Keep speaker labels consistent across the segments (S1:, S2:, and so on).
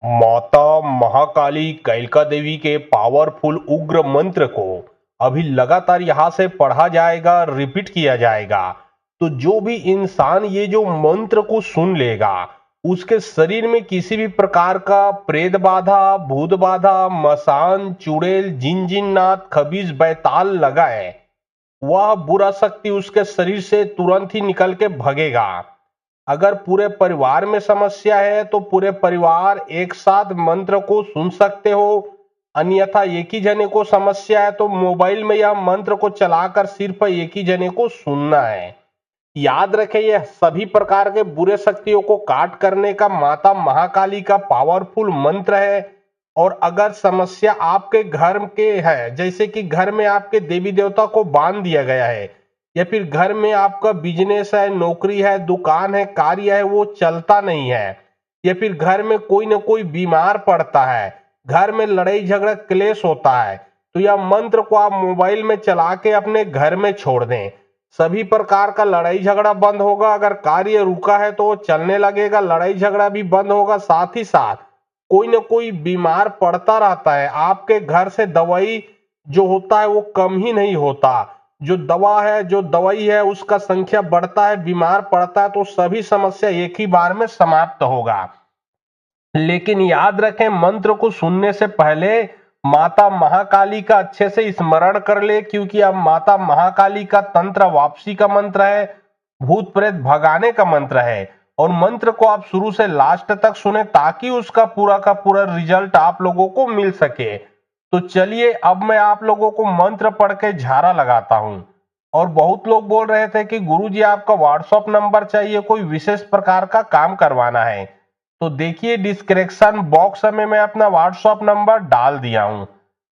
S1: माता महाकाली कैलका देवी के पावरफुल उग्र मंत्र को अभी लगातार यहां से पढ़ा जाएगा, रिपीट किया जाएगा। तो जो भी इंसान ये जो मंत्र को सुन लेगा, उसके शरीर में किसी भी प्रकार का प्रेत बाधा, भूत बाधा, मसान, चुड़ैल, जिन जिन्नात, खबीज, बैताल लगा है, वह बुरा शक्ति उसके शरीर से तुरंत ही निकल के भगेगा। अगर पूरे परिवार में समस्या है तो पूरे परिवार एक साथ मंत्र को सुन सकते हो। अन्यथा एक ही जने को समस्या है तो मोबाइल में यह मंत्र को चलाकर सिर्फ एक ही जने को सुनना है। याद रखें, यह सभी प्रकार के बुरे शक्तियों को काट करने का माता महाकाली का पावरफुल मंत्र है। और अगर समस्या आपके घर के है, जैसे कि घर में आपके देवी देवता को बांध दिया गया है, या फिर घर में आपका बिजनेस है, नौकरी है, दुकान है, कार्य है, वो चलता नहीं है, या फिर घर में कोई ना कोई बीमार पड़ता है, घर में लड़ाई झगड़ा क्लेश होता है, तो यह मंत्र को आप मोबाइल में चला के अपने घर में छोड़ दें। सभी प्रकार का लड़ाई झगड़ा बंद होगा। अगर कार्य रुका है तो वो चलने लगेगा, लड़ाई झगड़ा भी बंद होगा। साथ ही साथ कोई ना कोई बीमार पड़ता रहता है, आपके घर से दवाई जो होता है वो कम ही नहीं होता। जो दवा है, जो दवाई है, उसका संख्या बढ़ता है, बीमार पड़ता है, तो सभी समस्या एक ही बार में समाप्त होगा। लेकिन याद रखें, मंत्र को सुनने से पहले माता महाकाली का अच्छे से स्मरण कर ले, क्योंकि अब माता महाकाली का तंत्र वापसी का मंत्र है, भूत प्रेत भगाने का मंत्र है। और मंत्र को आप शुरू से लास्ट तक सुने ताकि उसका पूरा का पूरा रिजल्ट आप लोगों को मिल सके। तो चलिए अब मैं आप लोगों को मंत्र पढ़ के झाड़ा लगाता हूं। और बहुत लोग बोल रहे थे कि गुरुजी आपका व्हाट्सएप नंबर चाहिए, कोई विशेष प्रकार का काम करवाना है। तो देखिए, डिस्क्रिप्शन बॉक्स में मैं अपना व्हाट्सएप नंबर डाल दिया हूं।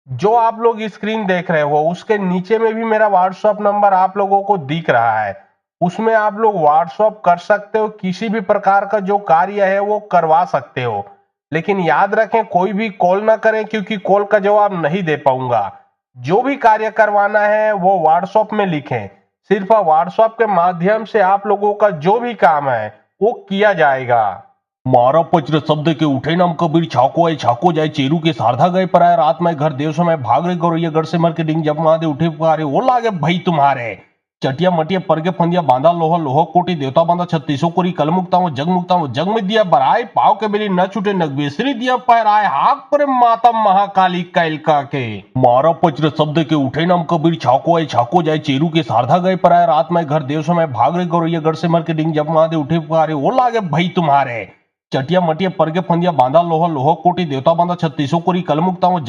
S1: जो आप लोग स्क्रीन देख रहे हो उसके नीचे में भी मेरा व्हाट्सएप नंबर आप लोगों को दिख रहा है। उसमें आप लोग व्हाट्सएप कर सकते हो, किसी भी प्रकार का जो कार्य है वो करवा सकते हो। लेकिन याद रखें, कोई भी कॉल ना करें, क्योंकि कॉल का जवाब नहीं दे पाऊंगा। जो भी कार्य करवाना है वो व्हाट्सएप में लिखें। सिर्फ व्हाट्सएप के माध्यम से आप लोगों का जो भी काम है वो किया जाएगा। मारा पचर शब्द के उठे नाम कबीर, छाको आए छाको जाए चेरू के सारधा गए पर आए, रात में घर देव समय भाग रे गौरैया गढ़ से मर के डिंग जब महादेव उठे पुकारे, वो लागे भाई तुम्हारे। चटिया मटिया परगे फंदिया बांधा लोहा लोहा कोटी, देवता बांधा छत्तीसों कोरी, कल मुक्ता हूँ जग में दिया बराए, पाव के बेली न छूटे नगबेसरी दिया पैराए, हाक पर माता महाकाली कैलका के। मारा पचर शब्द के उठे नाम कबीर, छाको आए छाको जाए चेरू के सारधा गए पर आए, रात में घर देव समय भाग रे गौरैया गढ़ से मर के डिंग जब महादेव उठे पुकारे, वो लागे भाई तुम्हारे। चटिया मटिया परगे फंदिया बांधा लोहा लोहा कोटी, देवता बांधा छत्तीसों कोरी, कल मुक्ता हूँ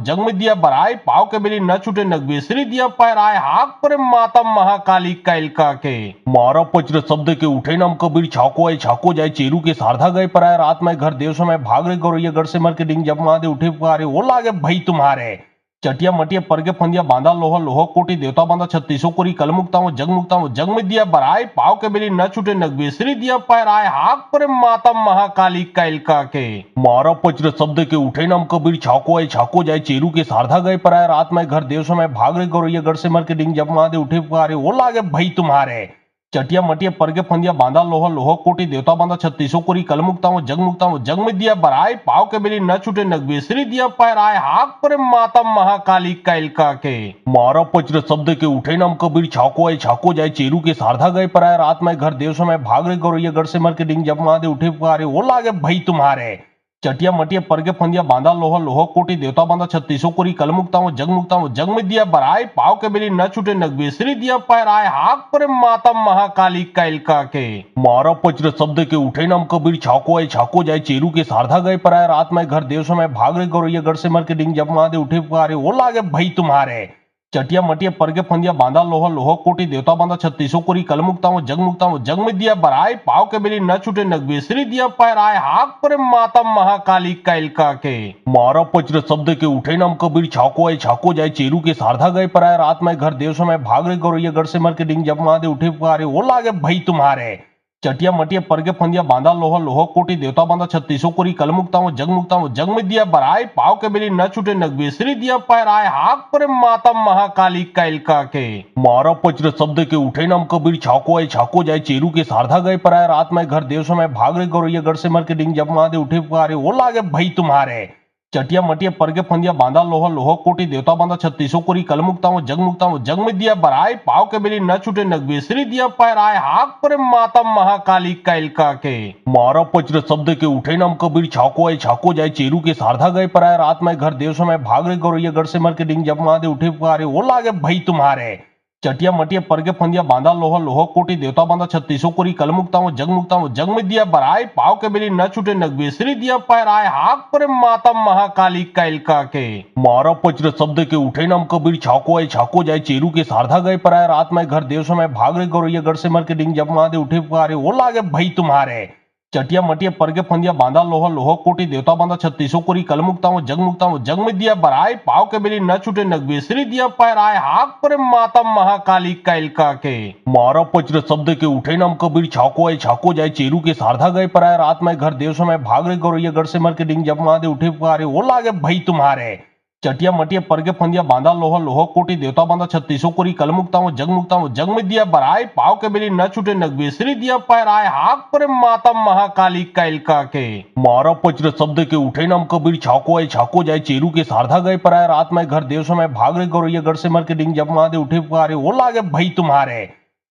S1: जग में दिया बराए, पाव के बेली न छूटे नगबेसरी दिया पैराए, हाक पर माता महाकाली कैलका के। मारा पचर शब्द के उठे नाम कबीर, छाको आए छाको जाए चेरू के सारधा गए पर आए, रात में घर देव समय भाग रे गौरैया गढ़ से मर के डिंग जब महादेव उठे पुकारे, वो लागे भाई तुम्हारे। चटिया मटिया परगे फंदिया बांधा लोहा लोहा कोटी, देवता बांधा छत्तीसों कोरी, कल मुक्ता हूँ जग में दिया बराए, पाव के बेली न छूटे नगबेसरी दिया पैराए, हाक पर माता महाकाली कैलका के। मारा पचर शब्द के उठे नाम कबीर, छाको आए छाको जाए चेरू के सारधा गए पर आए, रात में घर देव समय भाग रे गौरैया गढ़ से मर के डिंग जब महादेव उठे पुकारे, वो लागे भाई तुम्हारे। चटिया मटिया परगे फंदिया बांधा लोहा लोहा कोटी, देवता बांधा छत्तीसों कोरी, कल मुक्ता हूँ जग में दिया बराए, पाव के बेली न छूटे नगबेसरी दिया पैराए, हाक पर माता महाकाली कैलका के। मारा पचर शब्द के उठे नाम कबीर, छाको आए छाको जाए चेरू के सारधा गए पर आए, रात में घर देव समय भाग रे गौरैया गढ़ से मर के डिंग जब महादेव उठे पुकारे, वो लागे भाई तुम्हारे। चटिया मटिया परगे फंदिया बांधा लोहा लोहा कोटी, देवता बांधा छत्तीसों कोरी, कल मुक्ता हूँ जग में दिया बराए, पाव के बेली न छूटे नगबेसरी दिया पैराए, हाक पर माता महाकाली कैलका के। मारा पचर शब्द के उठे नाम कबीर, छाको आए छाको जाए चेरू के सारधा गए पर आए, रात में घर देव समय भाग रे गौरैया गढ़ से मर के डिंग जब महादेव उठे पुकारे, वो लागे भाई तुम्हारे। चटिया मटिया परगे फंदिया बांधा लोहा लोहा कोटी, देवता बांधा छत्तीसों कोरी, कल मुक्ता हूँ जग में दिया बराए, पाव के बेली न छूटे नगबेसरी दिया पैराए, हाक पर माता महाकाली कैलका के। मारा पचर शब्द के उठे नाम कबीर, छाको आए छाको जाए चेरू के सारधा गए पर आए, रात में घर देव समय भाग रे गौरैया गढ़ से मर के डिंग जब महादेव उठे पुकारे, वो लागे भाई तुम्हारे। चटिया मटिया परगे फंदिया बांधा लोहा लोह कोटी देवता बांधा छत्तीसों कोरी कल मुक्ता हूँ जग में दिया बराय पाव के बेली न छूटे नगबेसरी दिया पैराय हाक पर माता महाकाली कैलका के मारा पचर शब्द के उठे नम कबीर छाको आए छाको जाए चेरू के सारधा गए पराय रात में घर देव समय भाग रे गौरैया गढ़ से मर के डिंग जब महादे उठे पुकारे वो लागे भाई तुम्हारे चटिया मटिया परगे फंदिया बांधा लोहा लोह कोटी देवता बांधा छत्तीसों कोरी कल मुक्ता हूँ जग में दिया बराय पाव के बेली न छूटे नगबेसरी दिया पैराय हाक पर माता महाकाली कैलका के मारा पचर शब्द के उठे नम कबीर छाको आए छाको जाए चेरू के सारधा गए पराय रात में घर देव समय भाग रे गौरैया गढ़ से मर के डिंग जब महादे उठे पुकारे वो लागे भाई तुम्हारे चटिया मटिया परगे फंदिया बांधा लोहा लोह कोटी देवता बांधा छत्तीसों कोरी कल मुक्ता हूँ जग में दिया बराय पाव के बेली न छूटे नगबेसरी दिया पैराय हाक पर माता महाकाली कैलका के मारा पचर शब्द के उठे नम कबीर छाको आए छाको जाए चेरू के सारधा गए पराय रात में घर देव समय भाग रे गौरैया गढ़ से मर के डिंग जब महादे उठे पुकारे वो लागे भाई तुम्हारे चटिया मटिया परगे फंदिया बांधा लोहा लोह कोटी देवता बांधा छत्तीसों कोरी कल मुक्ता हूँ जग में दिया बराय पाव के बेली न छूटे नगबेसरी दिया पैराय हाक पर माता महाकाली कैलका के मारा पचर शब्द के उठे नम कबीर छाको आए छाको जाए चेरू के सारधा गए पराय रात में घर देव समय भाग रे गौरैया गढ़ से मर के डिंग जब महादे उठे पुकारे वो लागे भाई तुम्हारे चटिया मटिया परगे फंदिया बांधा लोहा लोह कोटी देवता बांधा छत्तीसों कोरी कल मुक्ता हूँ जग में दिया बराय पाव के बेली न छूटे नगबेसरी दिया पैराय हाक पर माता महाकाली कैलका के मारा पचर शब्द के उठे नम कबीर छाको आए छाको जाए चेरू के सारधा गए पराय रात में घर देव समय भाग रे गौरैया गढ़ से मर के डिंग जब महादे उठे पुकारे वो लागे भाई तुम्हारे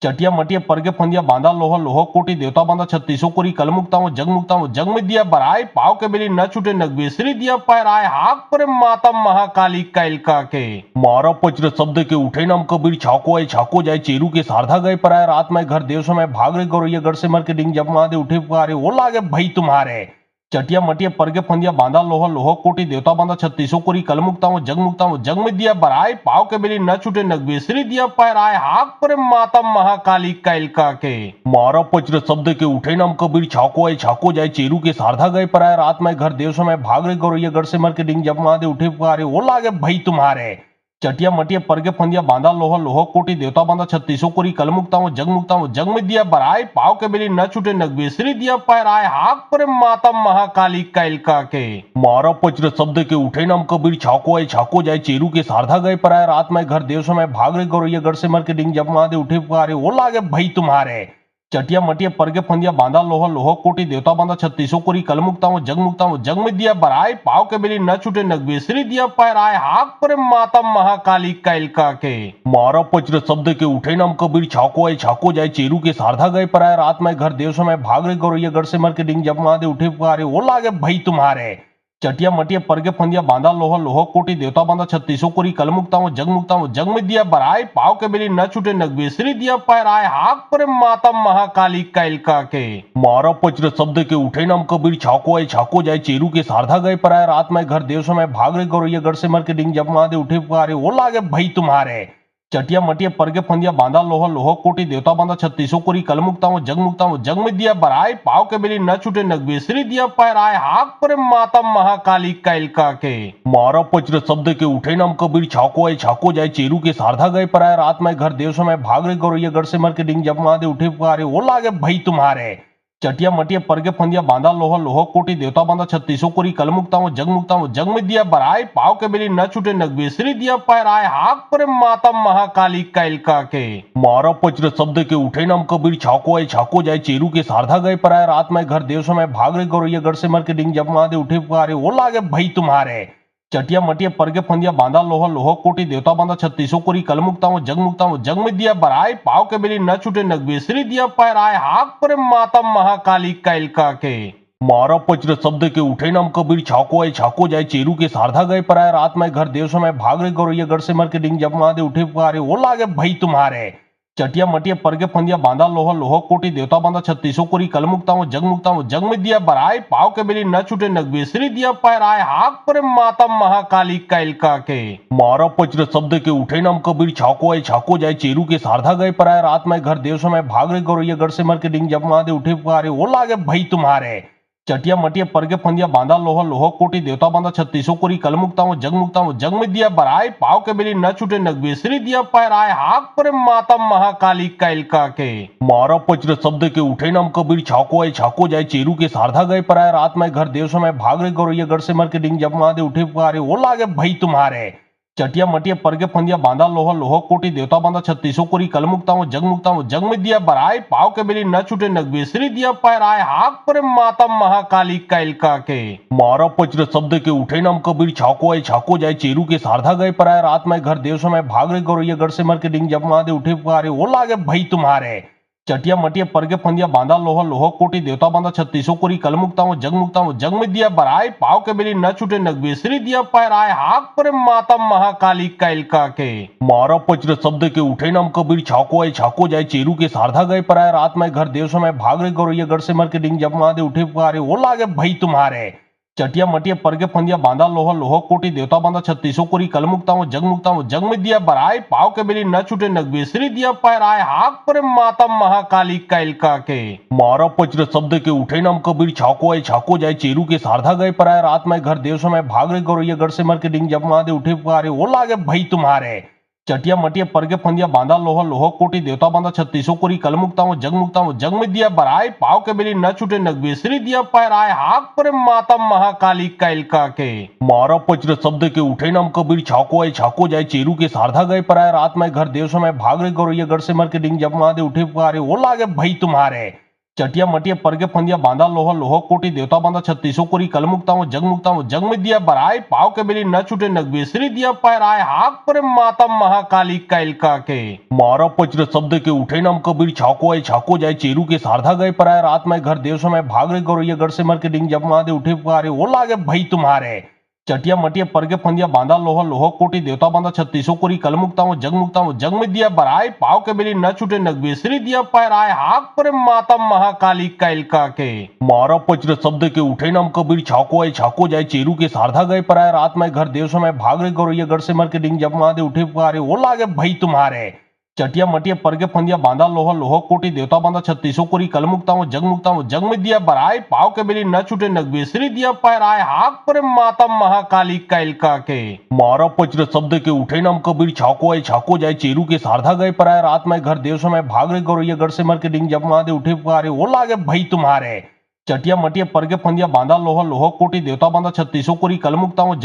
S1: चटिया मटिया परगे फंदिया बांधा लोहा लोह कोटी देवता बांधा छत्तीसों कोरी कल मुक्ता हूँ जग में दिया बराय पाव के बेली न छूटे नगबेसरी दिया पैराय हाक पर माता महाकाली कैलका के मारा पचर शब्द के उठे नम कबीर छाको आए छाको जाए चेरू के सारधा गए पराय रात में घर देव समय भाग रे गौरैया गढ़ से मर के डिंग जब महादे उठे पुकारे वो लागे भाई तुम्हारे चटिया मटिया परगे फंदिया बांधा लोहा लोह कोटी देवता बांधा छत्तीसों कोरी कल मुक्ता हूँ जग में दिया बराय पाव के बेली न छूटे नगबेसरी दिया पैराय हाक पर माता महाकाली कैलका के मारा पचर शब्द के उठे नम कबीर छाको आए छाको जाए चेरू के सारधा गए पराय रात में घर देव समय भाग रे गौरैया गढ़ से मर के डिंग जब महादे उठे पुकारे वो लागे भाई तुम्हारे चटिया मटिया परगे फंदिया बांधा लोहा लोह कोटी देवता बांधा छत्तीसों कोरी कल मुक्ता हूँ जग में दिया बराय पाव के बेली न छूटे नगबेसरी दिया पैराय हाक पर माता महाकाली कैलका के मारा पचर शब्द के उठे नम कबीर छाको आए छाको जाए चेरू के सारधा गए पराय रात में घर देव समय भाग रे गौरैया गढ़ से मर के डिंग जब महादे उठे पुकारे वो लागे भाई तुम्हारे चटिया मटिया परगे फंदिया बांधा लोहा लोह कोटी देवता बांधा छत्तीसों कोरी कल मुक्ता हूँ जग में दिया बराय पाव के बेली न छूटे नगबेसरी दिया पैराय हाक पर माता महाकाली कैलका के मारा पचर शब्द के उठे नम कबीर छाको आए छाको जाए चेरू के सारधा गए पराय रात में घर देव समय भाग रे गौरैया गढ़ से मर के डिंग जब महादे उठे पुकारे वो लागे भाई तुम्हारे चटिया मटिया परगे फंदिया बांधा लोहा लोह कोटी देवता बांधा छत्तीसों कोरी कल मुक्ता हूँ जग में दिया बराय पाव के बेली न छूटे नगबेसरी दिया पैराय हाक पर माता महाकाली कैलका के मारा पचर शब्द के उठे नम कबीर छाको आए छाको जाए चेरू के सारधा गए पराय रात में घर देव समय भाग रे गौरैया गढ़ से मर के डिंग जब महादे उठे पुकारे वो लागे भाई तुम्हारे चटिया मटिया परगे फंदिया बांधा लोहा लोह कोटी देवता बांधा छत्तीसों कोरी कल मुक्ता हूँ जग में दिया बराय पाव के बेली न छूटे नगबेसरी दिया पैराय हाक पर माता महाकाली कैलका के मारा पचर शब्द के उठे नम कबीर छाको आए छाको जाए चेरू के सारधा गए पराय रात में घर देव समय भाग रे गौरैया गढ़ से मर के डिंग जब महादे उठे पुकारे वो लागे भाई तुम्हारे चटिया मटिया परगे फंदिया बांधा लोहा लोह कोटी देवता बांधा छत्तीसों कोरी कल मुक्ता हूँ जग में दिया बराय पाव के बेली न छूटे नगबेसरी दिया पैराय हाक पर माता महाकाली कैलका के मारा पचर शब्द के उठे नम कबीर छाको आए छाको जाए चेरू के सारधा गए पराय रात में घर देव समय भाग रे गौरैया गढ़ से मर के डिंग जब महादे उठे पुकारे वो लागे भाई तुम्हारे चटिया मटिया परगे फंदिया बांधा लोहा लोह कोटी देवता बांधा छत्तीसों कोरी कल मुक्ता हूँ जग में दिया बराय पाव के बेली न छूटे नगबेसरी दिया पैराय हाक पर माता महाकाली कैलका के मारा पचर शब्द के उठे नम कबीर छाको आए छाको जाए चेरू के सारधा गए पराय रात में घर देव समय भाग रे गौरैया गढ़ से मर के डिंग जब महादे उठे पुकारे वो लागे भाई तुम्हारे चटिया मटिया परगे फंदिया बांधा लोहा लोह कोटी देवता बांधा छत्तीसों कोरी कल मुक्ता हूँ जग में दिया बराय पाव के बेली न छूटे नगबेसरी दिया पैराय हाक पर माता महाकाली कैलका के मारा पचर शब्द के उठे नम कबीर छाको आए छाको जाए चेरू के सारधा गए पराय रात में घर देव समय भाग रे गौरैया गढ़ से मर के डिंग जब महादे उठे पुकारे वो लागे भाई तुम्हारे चटिया मटिया परगे फंदिया बांधा लोहा लोहा कोटी देवता बांधा छत्तीसों कोरी कल मुक्ता हूँ जग में दिया बराए पाव के बेली न छूटे नगबेसरी दिया पैराए हाक पर माता महाकाली कैलका के मारा पचर शब्द के उठे नम कबीर छाको आए छाको जाए चेरू के सारधा गए पराए रात में घर देव समय भाग रहे गौरैया गढ़ से मर के डिंग जब महादे उठे पुकारे वो लागे भाई तुम्हारे चटिया मटिया परगे फंदिया बांधा लोहा लोहा कोटी देवता बांधा छत्तीसों कोरी कल मुक्ता हूँ जग में दिया बराए पाव के बेली न छूटे नगबेसरी दिया पैराए हाक पर माता महाकाली कैलका के मारा पचर शब्द के उठे नम कबीर छाको आए छाको जाए चेरू के सारधा गए पराए रात में घर देव समय भाग रहे गौरैया गढ़ से मर के डिंग जब महादे उठे पुकारे वो लागे भाई तुम्हारे चटिया मटिया परगे फंदिया बांधा लोहा लोहा कोटी देवता बांधा छत्तीसों कोरी कल मुक्ता हूँ जग में दिया बराए पाव के बेली न छूटे नगबेसरी दिया पैराए हाक पर माता महाकाली कैलका के मारा पचर शब्द के उठे नम कबीर छाको आए छाको जाए चेरू के सारधा गए पराए रात में घर देव समय भाग रहे गौरैया गढ़ से मर के डिंग जब महादे उठे पुकारे वो लागे भाई तुम्हारे चटिया मटिया परगे फंदिया बांधा लोहा लोहा कोटी देवता बांधा छत्तीसों कोरी कल मुक्ता हूँ जग में दिया बराए पाव के बेली न छूटे नगबेसरी दिया पैराए हाक पर माता महाकाली कैलका के मारा पचर शब्द के उठे नम कबीर छाको आए छाको जाए चेरू के सारधा गए पराए रात में घर देव समय भाग रहे गौरैया गढ़ से मर के डिंग जब महादे उठे पुकारे वो लागे भाई तुम्हारे चटिया मटिया परगे फंदिया बांधा लोहा लोहा कोटी देवता बांधा छत्तीसों कोरी कल मुक्ता हूँ जग में दिया बराए पाव के बेली न छूटे नगबेसरी दिया पैराए हाक पर माता महाकाली कैलका के मारा पचर शब्द के उठे नम कबीर छाको आए छाको जाए चेरू के सारधा गए पराए रात में घर देव समय भाग रहे गौरैया गढ़ से मर के डिंग जब महादे उठे पुकारे वो लागे भाई तुम्हारे चटिया मटिया परगे फंदिया बांधा लोहा लोहा कोटी देवता बांधा छत्तीसों कोरी कल मुक्ता हूँ जग में दिया बराए पाव के बेली न छूटे नगबेसरी दिया पैराए हाक पर माता महाकाली कैलका के मारा पचर शब्द के उठे नम कबीर छाको आए छाको जाए चेरू के सारधा गए पराए रात में घर देव समय भाग रहे गौरैया गढ़ से मर के डिंग जब महादे उठे पुकारे वो लागे भाई तुम्हारे चटिया मटिया परगे फंदिया बांधा लोहा लोहा कोटी देवता बांधा छत्तीसों कोरी कल मुक्ता हूँ जग में दिया बराए पाव के बेली न छूटे नगबेसरी दिया पैराए हाक पर माता महाकाली कैलका के मारा पचर शब्द के उठे नम कबीर छाको आए छाको जाए चेरू के सारधा गए पराए रात में घर देव समय भाग रहे गौरैया गढ़ से मर के डिंग जब महादे उठे पुकारे वो लागे भाई तुम्हारे चटिया मटिया परगे फंदिया बांधा लोहा लोहा कोटी देवता बांधा छत्तीसों कोरी कल मुक्ता हूँ जग में दिया बराए पाव के बेली न छूटे नगबेसरी दिया पैराए हाक पर माता महाकाली कैलका के मारा पचर शब्द के उठे नम कबीर छाको आए छाको जाए चेरू के सारधा गए पराए रात में घर देव समय भाग रहे गौरैया गढ़ से मर के डिंग जब महादे उठे पुकारे वो लागे भाई तुम्हारे चटिया मटिया परगे फंदिया बांधा लोहा लोहा कोटी देवता बांधा छत्तीसों कोरी कल मुक्ता हूँ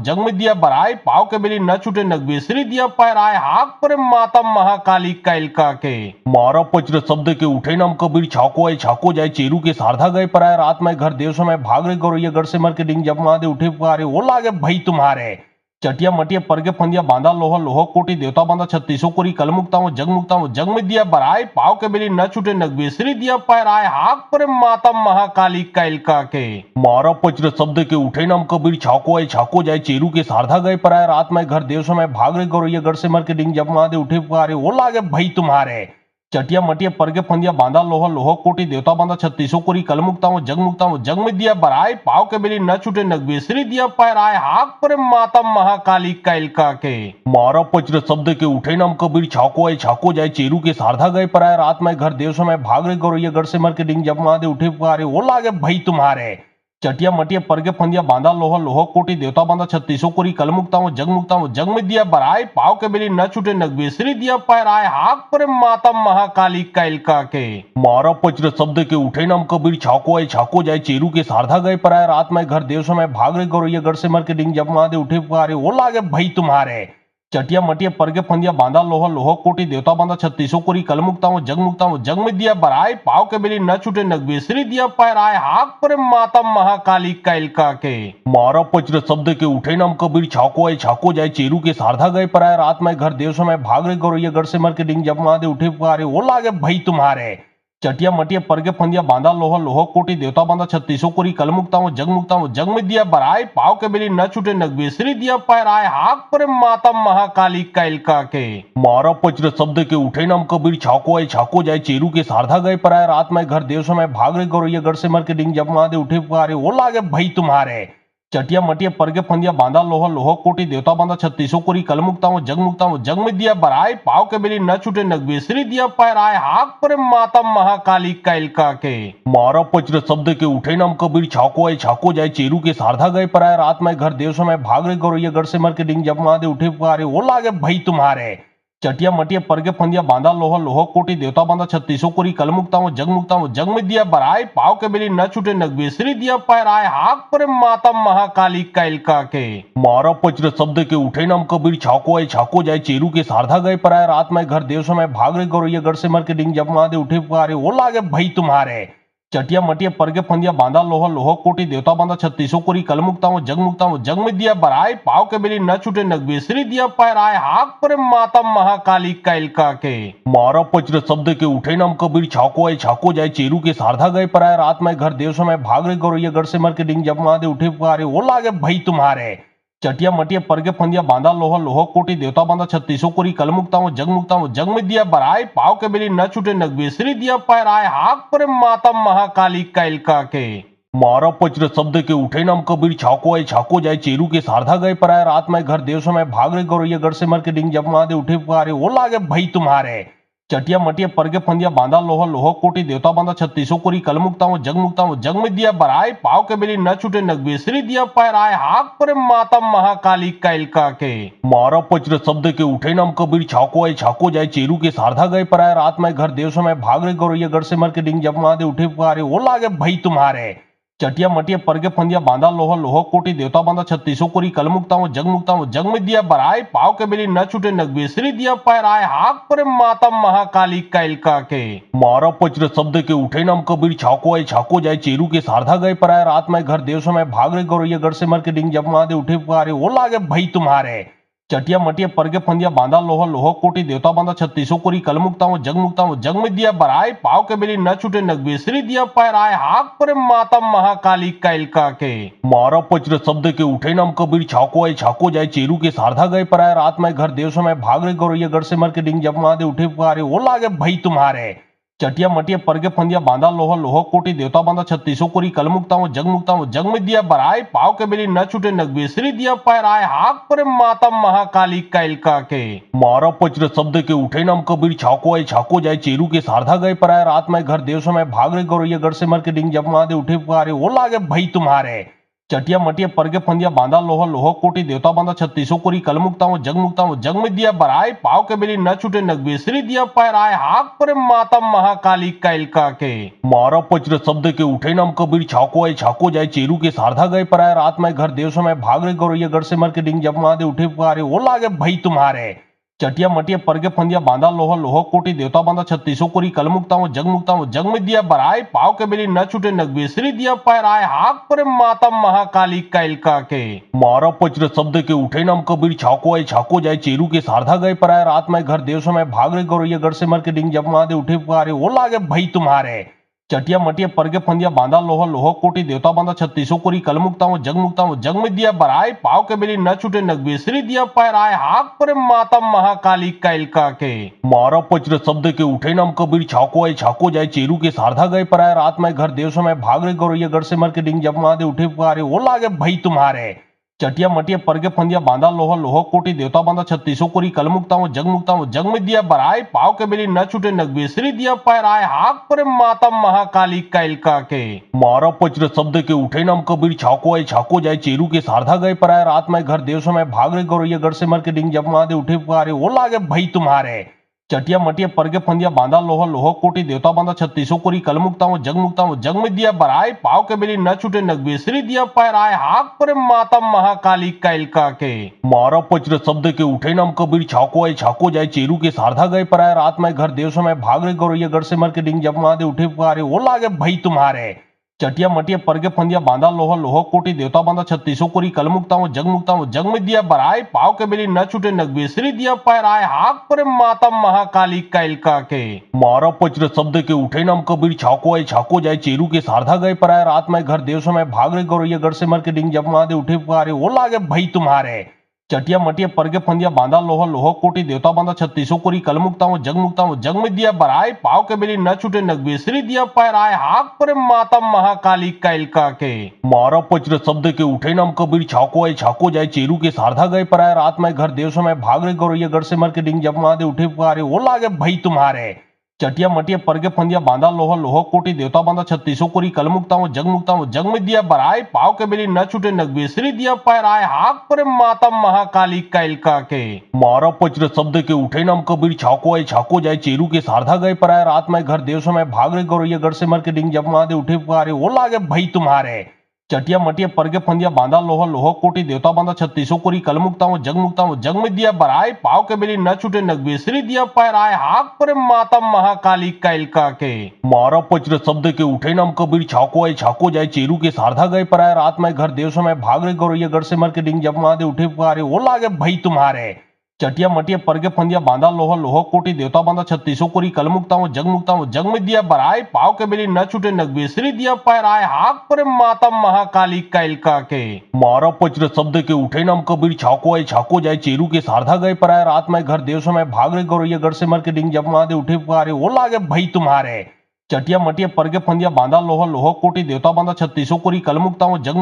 S1: जग में दिया बराए पाव के बेली न छूटे नगबेसरी दिया पैराए हाक पर माता महाकाली कैलका के मारा पचर शब्द के उठे नम कबीर छाको आए छाको जाए चेरू के सारधा गए पराए रात में घर देव समय भाग रहे गौरैया गढ़ से मर के डिंग जब महादे उठे पुकारे वो लागे भाई तुम्हारे चटिया मटिया परगे फंदिया बांधा लोहा लोहा कोटी देवता बांधा छत्तीसों कोरी कल मुक्ता हूँ जग में दिया बराए पाव के बेली न छूटे नगबेसरी दिया पैराए हाक पर माता महाकाली कैलका के मारा पचर शब्द के उठे नम कबीर छाको आए छाको जाए चेरू के सारधा गए पराए रात में घर देव समय भाग रहे गौरैया गढ़ से मर के डिंग जब महादे उठे पुकारे वो लागे भाई तुम्हारे चटिया मटिया परगे फंदिया बांधा लोहा लोहा कोटी देवता बांधा छत्तीसों कोरी कल मुक्ता हूँ जग में दिया बराए पाव के बेली न छूटे नगबेसरी दिया पैराए हाक पर माता महाकाली कैलका के मारा पचर शब्द के उठे नम कबीर छाको आए छाको जाए चेरू के सारधा गए पराए रात में घर देव समय भाग रहे गौरैया गढ़ से मर के डिंग जब महादे उठे पुकारे वो लागे भाई तुम्हारे चटिया मटिया परगे फंदिया बांधा लोहा लोहा कोटी देवता बांधा छत्तीसों कोरी कल मुक्ता हूँ जग में दिया बराए पाव के बेली न छूटे नगबेसरी दिया पैराए हाक पर माता महाकाली कैलका के मारा पचर शब्द के उठे नम कबीर छाको आए छाको जाए चेरू के सारधा गए पराए रात में घर देव समय भाग रहे गौरैया गढ़ से मर के डिंग जब महादे उठे पुकारे वो लागे भाई तुम्हारे चटिया मटिया परगे फंदिया बांधा लोहा लोहा कोटी देवता बांधा छत्तीसों कोरी कल मुक्ता हूँ जग में दिया बराए पाव के बेली न छूटे नगबेसरी दिया पैराए हाक पर माता महाकाली कैलका के मारा पचर शब्द के उठे नम कबीर छाको आए छाको जाए चेरू के सारधा गए पराए रात में घर देव समय भाग रहे गौरैया गढ़ से मर के डिंग जब महादे उठे पुकारे वो लागे भाई तुम्हारे चटिया मटिया परगे फंदिया बांधा लोहा लोहा कोटी देवता बांधा छत्तीसों कोरी कल मुक्ता हूँ जग में दिया बराए पाव के बेली न छूटे नगबेसरी दिया पैराए हाक पर माता महाकाली कैलका के मारा पचर शब्द के उठे नम कबीर छाको आए छाको जाए चेरू के सारधा गए पराए रात में घर देव समय भाग रहे गौरैया गढ़ से मर के डिंग जब महादे उठे पुकारे वो लागे भाई तुम्हारे चटिया मटिया परगे फंदिया बांधा लोहा लोहा कोटी देवता बांधा छत्तीसों कोरी कल मुक्ता हूँ जग में दिया बराए पाव के बेली न छूटे नगबेसरी दिया पैराए हाक पर माता महाकाली कैलका के मारा पचर शब्द के उठे नाम कबीर छाको आए छाको जाए चेरू के सारधा गए पर आए रात में घर देव समय भाग रहे गौरैया गढ़ से मर के डिंग जब महादे उठे पुकारे वो लागे भाई तुम्हारे चटिया मटिया परगे फंदिया बांधा लोहा लोहा कोटी देवता बांधा छत्तीसों कोरी कल मुक्ता हूँ जग में दिया बराए पाव के बेली न छूटे नगबेसरी दिया पैराए हाक पर माता महाकाली कैलका के मारा पचर शब्द के उठे नाम कबीर छाको आए छाको जाए चेरू के सारधा गए पर आए रात में घर देव समय भाग रहे गौरैया गढ़ से मर के डिंग जब महादे उठे पुकारे वो लागे भाई तुम्हारे चटिया मटिया परगे फंदिया बांधा लोहा लोहा कोटी देवता बांधा छत्तीसों कोरी कल मुक्ता हूँ जग में दिया बराए पाव के बेली न छूटे नगबेसरी दिया पैराए हाक पर माता महाकाली कैलका के मारा पचर शब्द के उठे नाम कबीर छाको आए छाको जाए चेरू के सारधा गए पर आए रात में घर देव समय भाग रहे गौरैया गढ़ से मर के डिंग जब महादे उठे पुकारे वो लागे भाई तुम्हारे चटिया मटिया परगे फंदिया बांधा लोहा लोहा कोटी देवता बांधा छत्तीसों कोरी कल मुक्ता हूँ जग में दिया बराए पाव के बेली न छूटे नगबेसरी दिया पैराए हाक पर माता महाकाली कैलका के मारा पचर शब्द के उठे नाम कबीर छाको आए छाको जाए चेरू के सारधा गए पर आए रात में घर देव समय भाग रहे गौरैया गढ़ से मर के डिंग जब महादे उठे पुकारे वो लागे भाई तुम्हारे चटिया मटिया परगे फंदिया बांधा लोहा लोहा कोटी देवता बांधा छत्तीसों कोरी कल मुक्ता हूँ जग में दिया बराए पाव के बेली न छूटे नगबेसरी दिया पैराए हाक पर माता महाकाली कैलका के मारा पचर शब्द के उठे नाम कबीर छाको आए छाको जाए चेरू के सारधा गए पर आए रात में घर देव समय भाग रहे गौरैया गढ़ से मर के डिंग जब महादे उठे पुकारे वो लागे भाई तुम्हारे चटिया मटिया परगे फंदिया बांधा लोहा लोहा कोटी देवता बांधा छत्तीसों कोरी कल मुक्ता हूँ जग में दिया बराए पाव के बेली न छूटे नगबेसरी दिया पैराए हाक पर माता महाकाली कैलका के मारा पचर शब्द के उठे नाम कबीर छाको आए छाको जाए चेरू के सारधा गए पर आए रात में घर देव समय भाग रहे गौरैया गढ़ से मर के डिंग जब महादे उठे पुकारे वो लागे भाई तुम्हारे चटिया मटिया परगे फंदिया बांधा लोहा लोहा कोटी देवता बांधा छत्तीसों कोरी कल मुक्ता हूँ जग में दिया बराए पाव के बेली न छूटे नगबेसरी दिया पैराए हाक पर माता महाकाली कैलका के मारा पचर शब्द के उठे नाम कबीर छाको आए छाको जाए चेरू के सारधा गए पर आए रात में घर देव समय भाग रहे गौरैया गढ़ से मर के डिंग जब महादे उठे पुकारे वो लागे भाई तुम्हारे चटिया मटिया परगे फंदिया बांधा लोहा लोहा कोटी देवता बांधा छत्तीसों कोरी कल मुक्ता हूँ जग में दिया बराए पाव के बेली न छूटे नगबेसरी दिया पैराए हाक पर माता महाकाली कैलका के मारा पचर शब्द के उठे नाम कबीर छाको आए छाको जाए चेरू के सारधा गए पर आए रात में घर देव समय भाग रहे गौरैया गढ़ से मर के डिंग जब महादे उठे पुकारे वो लागे भाई तुम्हारे चटिया मटिया परगे फंदिया बांधा लोहा लोहा कोटी देवता बांधा छत्तीसों कोरी कल मुक्ता हूँ जग में दिया बराए पाव के बेली न छूटे नगबेसरी दिया पैराए हाक पर माता महाकाली कैलका के मारा पचर शब्द के उठे नाम कबीर छाको आए छाको जाए चेरू के सारधा गए पर आए रात में घर देव समय भाग रहे गौरैया गढ़ से मर के डिंग जब महादे उठे पुकारे वो लागे भाई तुम्हारे चटिया मटिया परगे फंदिया बांधा लोहा लोहा कोटी देवता बांधा छत्तीसों कोरी कल मुक्ता हूँ जग में दिया बराए पाव के बेली न छूटे नगबेसरी दिया पैराए हाक पर माता महाकाली कैलका के मारा पचर शब्द के उठे नाम कबीर छाको आए छाको जाए चेरू के सारधा गए पर आए रात में घर देव समय भाग रहे गौरैया गढ़ से मर के डिंग जब महादे उठे पुकारे वो लागे भाई तुम्हारे चटिया मटिया परगे फंदिया बांधा लोहा लोहा कोटी देवता बांधा छत्तीसों कोरी कल मुक्ता हूँ जग में दिया बराए पाव के बेली न छूटे नगबेसरी दिया पैराए हाक पर माता महाकाली कैलका के मारा पचर शब्द के उठे नाम कबीर छाको आए छाको जाए चेरू के सारधा गए पर आए रात में घर देव समय भाग रहे गौरैया गढ़ से मर के डिंग जब महादे उठे पुकारे वो लागे भाई तुम्हारे चटिया मटिया परगे फंदिया बांधा लोहा लोहा कोटी देवता बांधा छत्तीसों कोरी कल मुक्ता हूँ जग में दिया बराए पाव के बेली न छूटे नगबेसरी दिया पैराए हाक पर माता महाकाली कैलका के मारा पचर शब्द के उठे नाम कबीर छाको आए छाको जाए चेरू के सारधा गए पर आए रात में घर देव समय भाग रहे गौरैया गढ़ से मर के डिंग जब महादे उठे पुकारे वो लागे भाई तुम्हारे चटिया मटिया परगे फंदिया बांधा लोहा लोहा कोटी देवता बांधा छत्तीसों कोरी कल मुक्ता हूँ जग में दिया बराए पाव के बेली न छूटे नगबेसरी दिया पैराए हाक पर माता महाकाली कैलका के मारा पचर शब्द के उठे नाम कबीर छाको आए छाको जाए चेरू के सारधा गए पर आए रात में घर देव समय भाग रहे गौरैया गढ़ से मर के डिंग जब महादे उठे पुकारे वो लागे भाई तुम्हारे चटिया मटिया परगे फंदिया बांधा लोहा लोहा कोटी देवता बांधा छत्तीसों कोरी कल मुक्ता हूँ जग में दिया बराए पाव के बेली न छूटे नगबेसरी दिया पैराए हाक पर माता महाकाली कैलका के मारा पचर शब्द के उठे नाम कबीर छाको आए छाको जाए चेरू के सारधा गए पर आए रात में घर देव समय भाग रहे गौरैया गढ़ से मर के डिंग जब महादे उठे पुकारे वो लागे भाई तुम्हारे चटिया मटिया परगे फंदिया बांधा लोहा लोहा कोटी देवता बांधा छत्तीसों कोरी कल मुक्ता हूँ जग में दिया बराय पाव के बेली न छूटे नगबेसरी दिया पैराय हाक पर माता महाकाली कैलका के मारा पचर शब्द के उठे नाम कबीर छाको आए छाको जाए चेरू के सारधा गए पराय रात में घर देव समय भाग रे गौरैया गढ़ से मर के डिंग जब महादे उठे पुकारे वो लागे भाई तुम्हारे चटिया मटिया परगे फंदिया बांधा लोहा लोहा कोटी देवता बांधा छत्तीसों कोरी कल मुक्ता हूँ जग में दिया बराय पाव के बेली न छूटे नगबेसरी दिया पैराय हाक पर माता महाकाली कैलका के मारा पचर शब्द के उठे नाम कबीर छाको आए छाको जाए चेरू के सारधा गए पराय रात में घर देव समय भाग रे गौरैया गढ़ से मर के डिंग जब महादे उठे पुकारे वो लागे भाई तुम्हारे चटिया मटिया परगे फंदिया बांधा लोहा लोहा कोटी देवता बांधा छत्तीसों कोरी कल मुक्ता हूँ जग में दिया बराय पाव के बेली न छूटे नगबेसरी दिया पैराय हाक पर माता महाकाली कैलका के मारा पचर शब्द के उठे नाम कबीर छाको आए छाको जाए चेरू के सारधा गए पराय रात में घर देव समय भाग रे गौरैया गढ़ से मर के डिंग जब महादे उठे पुकारे वो लागे भाई तुम्हारे चटिया मटिया परगे फंदिया बांधा लोहा लोहा कोटी देवता बांधा छत्तीसों कोरी कल मुक्ता हूँ जग में दिया बराय पाव के बेली न छूटे नगबेसरी दिया पैराय हाक पर माता महाकाली कैलका के मारा पचर शब्द के उठे नाम कबीर छाको आए छाको जाए चेरू के सारधा गए पराय रात में घर देव समय भाग रे गौरैया गढ़ से मर के डिंग जब महादे उठे पुकारे वो लागे भाई तुम्हारे चटिया मटिया परगे फंदिया बांधा लोहा लोहा कोटी देवता बांधा छत्तीसों कोरी कल मुक्ता हूँ जग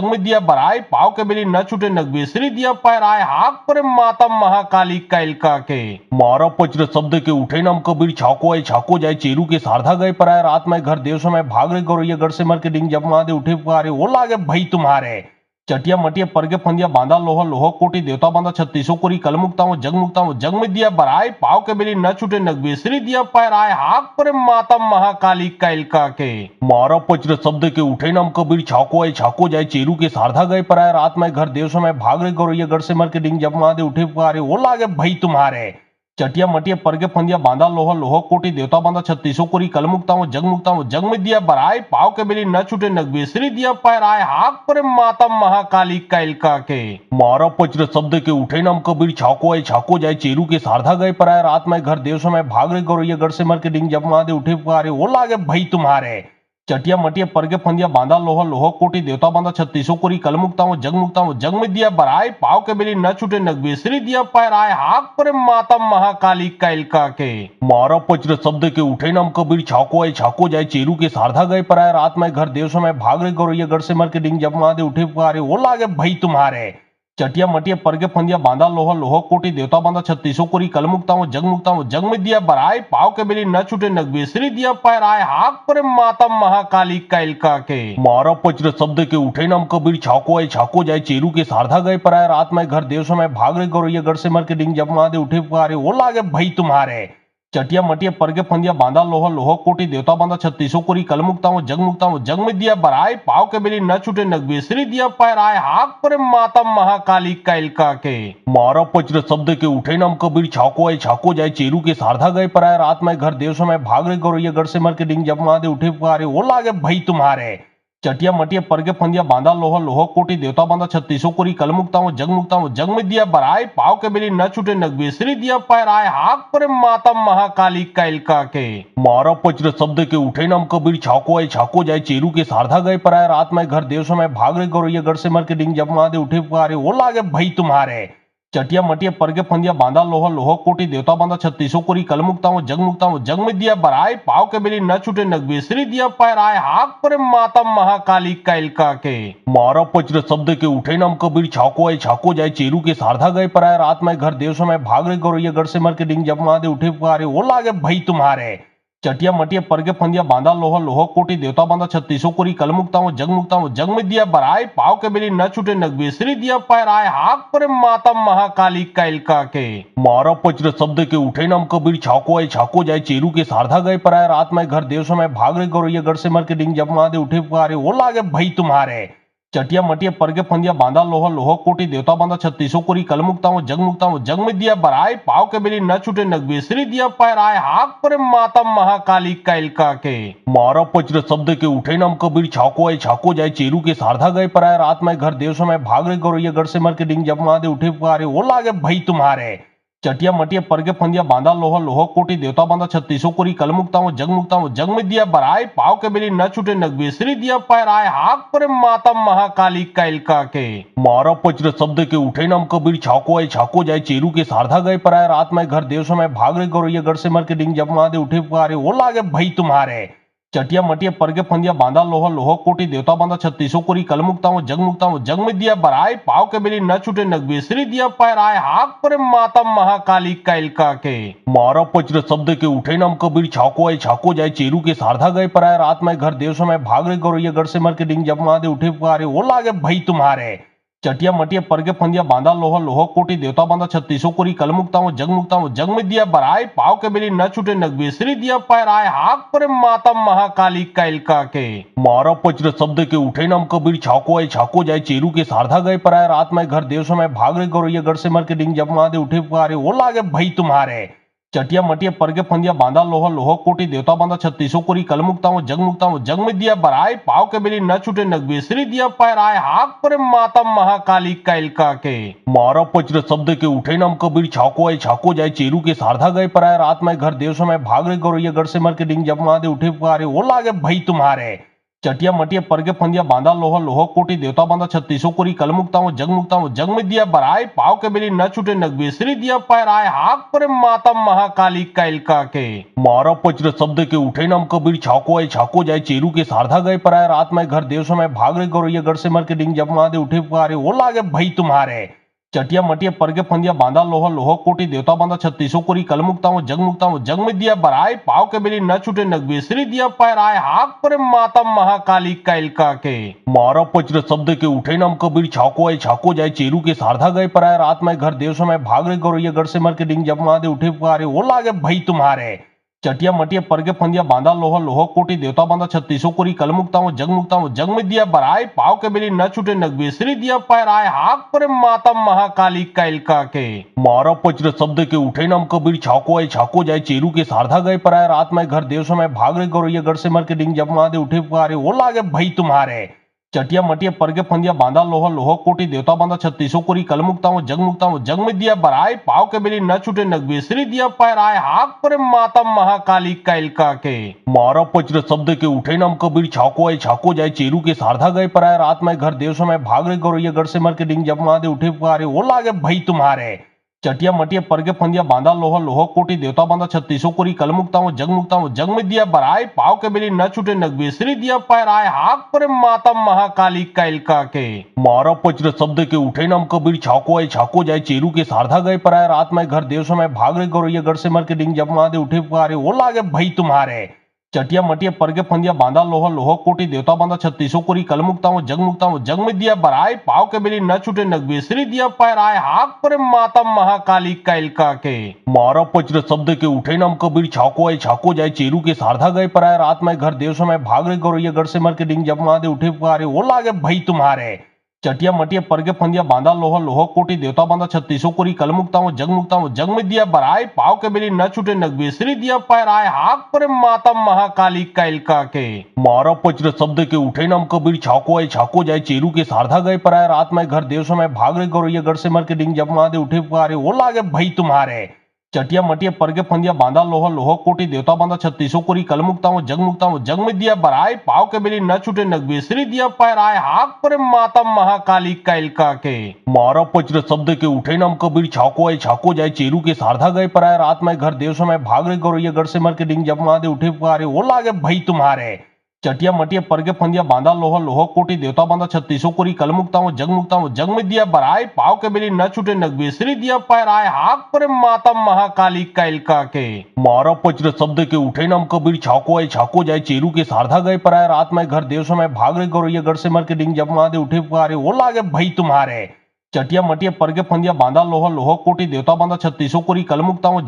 S1: में दिया बराय पाव के बेली न छूटे नगबेसरी दिया पैराय हाक पर माता महाकाली कैलका के मारा पचर शब्द के उठे नाम कबीर छाको आए छाको जाए चेरू के सारधा गए पराय रात में घर देव समय भाग रे गौरैया गढ़ से मर के डिंग जब महादे उठे पुकारे वो लागे भाई तुम्हारे चटिया मटिया परगे फंदिया बांधा लोहा लोहा कोटी देवता बांधा छत्तीसों कोरी कल मुक्ता हूँ जग में दिया बराय पाव के बेली न छूटे नगबेसरी दिया पैराय हाक पर माता महाकाली कैलका के मारा पचर शब्द के उठे नाम कबीर छाको आए छाको जाए चेरू के सारधा गए पराय रात में घर देव समय भाग रे गौरैया गढ़ से मर के डिंग जब महादे उठे पुकारे वो लागे भाई तुम्हारे चटिया मटिया परगे फंदिया बांधा लोहा लोहा कोटी देवता बांधा छत्तीसों कोरी कल मुक्ता हूँ जग में दिया बराय पाव के बेली न छूटे नगबेसरी दिया पैराय हाक पर माता महाकाली कैलका के मारा पचर शब्द के उठे नाम कबीर छाको आए छाको जाए चेरू के सारधा गए पराय रात में घर देव समय भाग रे गौरैया गढ़ से मर के डिंग जब महादे उठे पुकारे वो लागे भाई तुम्हारे चटिया मटिया परगे फंदिया बांधा लोहा लोहा कोटी देवता बांधा छत्तीसों कोरी कल मुक्ता हूँ जग में दिया बराय पाव के बेली न छूटे नगबेसरी दिया पैराय हाक पर माता महाकाली कैलका के मारा पचर शब्द के उठे नाम कबीर छाको आए छाको जाए चेरू के सारधा गए पराय रात में घर देव समय भाग रे गौरैया गढ़ से मर के डिंग जब महादे उठे पुकारे वो लागे भाई तुम्हारे चटिया मटिया परगे फंदिया बांधा लोहा लोहा कोटी देवता बांधा छत्तीसों कोरी कल मुक्ता हूँ जग में दिया बराय पाव के बेली न छूटे नगबेसरी दिया पैराय हाक पर माता महाकाली कैलका के मारा पचर शब्द के उठे नाम कबीर छाको आए छाको जाए चेरू के सारधा गए पराय रात में घर देव समय भाग रे गौरैया गढ़ से मर के डिंग जब महादे उठे पुकारे वो लागे भाई तुम्हारे चटिया मटिया परगे फंदिया बांधा लोहा लोहा कोटी देवता बांधा छत्तीसों कोरी कल मुक्ता हूँ जग में दिया बराय पाव के बेली न छूटे नगबेसरी दिया पैराय हाक पर माता महाकाली कैलका के मारा पचर शब्द के उठे नाम कबीर छाको आए छाको जाए चेरू के सारधा गए पराय रात में घर देव समय भाग रे गौरैया गढ़ से मर के डिंग जब महादे उठे पुकारे वो लागे भाई तुम्हारे चटिया मटिया परगे फंदिया बांधा लोहा लोहा कोटी देवता बांधा छत्तीसों कोरी कल मुक्ता हूँ जग में दिया बराय पाव के बेली न छूटे नगबेसरी दिया पैराय हाक पर माता महाकाली कैलका के मारा पचर शब्द के उठे नाम कबीर छाको आए छाको जाए चेरू के सारधा गए पराय रात में घर देव समय भाग रे गौरैया गढ़ से मर के डिंग जब महादे उठे पुकारे वो लागे भाई तुम्हारे चटिया मटिया परगे फंदिया बांधा लोहा लोहा कोटी देवता बांधा छत्तीसों कोरी कल मुक्ता हूँ जग में दिया बराय पाव के बेली न छूटे नगबेसरी दिया पैराय हाक पर माता महाकाली कैलका के मारा पचर शब्द के उठे नाम कबीर छाको आए छाको जाए चेरू के सारधा गए पराय रात में घर देव समय भाग रे गौरैया गढ़ से मर के डिंग जब महादे उठे पुकारे वो लागे भाई तुम्हारे चटिया मटिया परगे फंदिया बांधा लोहा लोहा कोटी देवता बांधा छत्तीसों कोरी कल मुक्ता हूँ जग में दिया बराय पाव के बेली न छूटे नगबेसरी दिया पैराय हाक पर माता महाकाली कैलका के मारा पचर शब्द के उठे नाम कबीर छाको आए छाको जाए चेरू के सारधा गए पराय रात में घर देव समय भाग रे गौरैया गढ़ से मर के डिंग जब महादे उठे पुकारे वो लागे भाई तुम्हारे चटिया मटिया परगे फंदिया बांधा लोहा लोहा कोटी देवता बांधा छत्तीसों कोरी कल मुक्ता हूँ जग में दिया बराय पाव के बेली न छूटे नगबेसरी दिया पैराय हाक पर माता महाकाली कैलका के मारा पचर शब्द के उठे नाम कबीर छाको आए छाको जाए चेरू के सारधा गए पराय रात में घर देव समय भाग रे गौरैया गढ़ से मर के डिंग जब महादे उठे पुकारे वो लागे भाई तुम्हारे चटिया मटिया परगे फंदिया बांधा लोहा लोहा कोटी देवता बांधा छत्तीसों कोरी कल मुक्ता हूँ जग में दिया बराए पाव के बेली न छूटे नगवेसरी दिया पैराए हाक पर माता महाकाली कैलका के मारा पचर शब्द के उठे नम कबीर छाको आए छाको जाए चेरू के सारधा गए पराए रात में घर देव समय भाग रे गौरैया गढ़ से मर के डिंग जब महादे उठे पुकारे वो लागे भाई तुम्हारे चटिया मटिया परगे फंदिया बांधा लोहा लोहा कोटी देवता बांधा छत्तीसों कोरी कल मुक्ता हूँ जग में दिया बराए पाव के बेली न छूटे नगवेसरी दिया पैराए हाक पर माता महाकाली कैलका के मारा पचर शब्द के उठे नम कबीर छाको आए छाको जाए चेरू के सारधा गए पराए रात में घर देव समय भाग रे गौरैया गढ़ से मर के डिंग जब महादे उठे पुकारे वो लागे भाई तुम्हारे चटिया मटिया परगे फंदिया बांधा लोहा लोहा कोटी देवता बांधा छत्तीसों कोरी कल मुक्ता हूँ जग में दिया बराए पाव के बेली न छूटे नगवेसरी दिया पैराए हाक पर माता महाकाली कैलका के मारा पचर शब्द के उठे नम कबीर छाको आए छाको जाए चेरू के सारधा गए पराए रात में घर देव समय भाग रे गौरैया गढ़ से मर के डिंग जब महादे उठे पुकारे वो लागे भाई तुम्हारे चटिया मटिया परगे फंदिया बांधा लोहा लोहा कोटी देवता बांधा छत्तीसों कोरी कल मुक्ता हूँ जग में दिया बराए पाव के बेली न छूटे नगवेसरी दिया पैराए हाक पर माता महाकाली कैलका के मारा पचर शब्द के उठे नम कबीर छाको आए छाको जाए चेरू के सारधा गए पराए रात में घर देव समय भाग रे गौरैया गढ़ से मर के डिंग जब महादे उठे पुकारे वो लागे भाई तुम्हारे चटिया मटिया परगे फंदिया बांधा लोहा लोहा कोटी देवता बांधा छत्तीसों कोरी कल मुक्ता हूँ जग में दिया बराए पाव के बेली न छूटे नगवेसरी दिया पैराए हाक पर माता महाकाली कैलका के मारा पचर शब्द के उठे नम कबीर छाको आए छाको जाए चेरू के सारधा गए पराए रात में घर देव समय भाग रे गौरैया गढ़ से मर के डिंग जब महादे उठे पुकारे वो लागे भाई तुम्हारे चटिया मटिया परगे फंदिया बांधा लोहा लोहा कोटी देवता बांधा छत्तीसों कोरी कल मुक्ता हूँ जग में दिया बराए पाव के बेली न छूटे नगवेसरी दिया पैराए हाक पर माता महाकाली कैलका के मारा पचर शब्द के उठे नम कबीर छाको आए छाको जाए चेरू के सारधा गए पराए रात में घर देव समय भाग रे गौरैया गढ़ से मर के डिंग जब महादे उठे पुकारे वो लागे भाई तुम्हारे चटिया मटिया परगे फंदिया बांधा लोहा लोहा कोटी देवता बांधा छत्तीसों कोरी कल मुक्ता हूँ जग में दिया बराए पाव के बेली न छूटे नगवेसरी दिया पैराए हाक पर माता महाकाली कैलका के मारा पचर शब्द के उठे नम कबीर छाको आए छाको जाए चेरू के सारधा गए पराए रात में घर देव समय भाग रे गौरैया गढ़ से मर के डिंग जब महादे उठे पुकारे वो लागे भाई तुम्हारे चटिया मटिया परगे फंदिया बांधा लोहा लोहा कोटी देवता बांधा छत्तीसों कोरी कल मुक्ता हूँ जग में दिया बराए पाव के बेली न छूटे नगवेसरी दिया पैराए हाक पर माता महाकाली कैलका के मारा पचर शब्द के उठे नम कबीर छाको आए छाको जाए चेरू के सारधा गए पराए रात में घर देव समय भाग रे गौरैया गढ़ से मर के डिंग जब महादे उठे पुकारे वो लागे भाई तुम्हारे चटिया मटिया परगे फंदिया बांधा लोहा लोहा कोटी देवता बांधा छत्तीसों कोरी कल मुक्ता हूँ जग में दिया बराए पाव के बेली न छूटे नगवेसरी दिया पैराए हाक पर माता महाकाली कैलका के मारा पचर शब्द के उठे नम कबीर छाको आए छाको जाए चेरू के सारधा गए पराए रात में घर देव समय भाग रे गौरैया गढ़ से मर के डिंग जब महादे उठे पुकारे वो लागे भाई तुम्हारे चटिया मटिया परगे फंदिया बांधा लोहा लोहा कोटी देवता बांधा छत्तीसों कोरी कल मुक्ता हूँ जग में दिया बराए पाव के बेली न छूटे नगवेसरी दिया पैराए हाक पर माता महाकाली कैलका के मारा पचर शब्द के उठे नम कबीर छाको आए छाको जाए चेरू के सारधा गए पराए रात में घर देव समय भाग रे गौरैया गढ़ से मर के डिंग जब महादे उठे पुकारे वो लागे भाई तुम्हारे चटिया मटिया परगे फंदिया बांधा लोहा लोहा कोटी देवता बांधा छत्तीसों कोरी कल मुक्ता हूँ जग में दिया बराए पाव के बेली न छूटे नगवेसरी दिया पैराए हाक पर माता महाकाली कैलका के मारा पचर शब्द के उठे नम कबीर छाको आए छाको जाए चेरू के सारधा गए पराए रात में घर देव समय भाग रे गौरैया गढ़ से मर के डिंग जब महादे उठे पुकारे वो लागे भाई तुम्हारे चटिया मटिया परगे फंदिया बांधा लोहा लोहा कोटी देवता बांधा छत्तीसों कोरी कल मुक्ता हूँ जग में दिया बराए पाव के बेली न छूटे नगवेसरी दिया पैराए हाक पर माता महाकाली कैलका के मारा पचर शब्द के उठे नम कबीर छाको आए छाको जाए चेरू के सारधा गए पराए रात में घर देव समय भाग रे गौरैया गढ़ से मर के डिंग जब महादे उठे पुकारे वो लागे भाई तुम्हारे चटिया मटिया परगे फंदिया बांधा लोहा लोहा कोटी देवता बांधा छत्तीसों कोरी कल मुक्ता हूँ जग में दिया बराए पाव के बेली न छूटे नगवेसरी दिया पैराए हाक पर माता महाकाली कैलका के मारा पचर शब्द के उठे नम कबीर छाको आए छाको जाए चेरू के सारधा गए पराए रात में घर देव समय भाग रे गौरैया गढ़ से मर के डिंग जब महादे उठे पुकारे वो लागे भाई तुम्हारे चटिया मटिया परगे फंदिया बांधा लोहा लोहा कोटी देवता बांधा छत्तीसों कोरी कल मुक्ता हूँ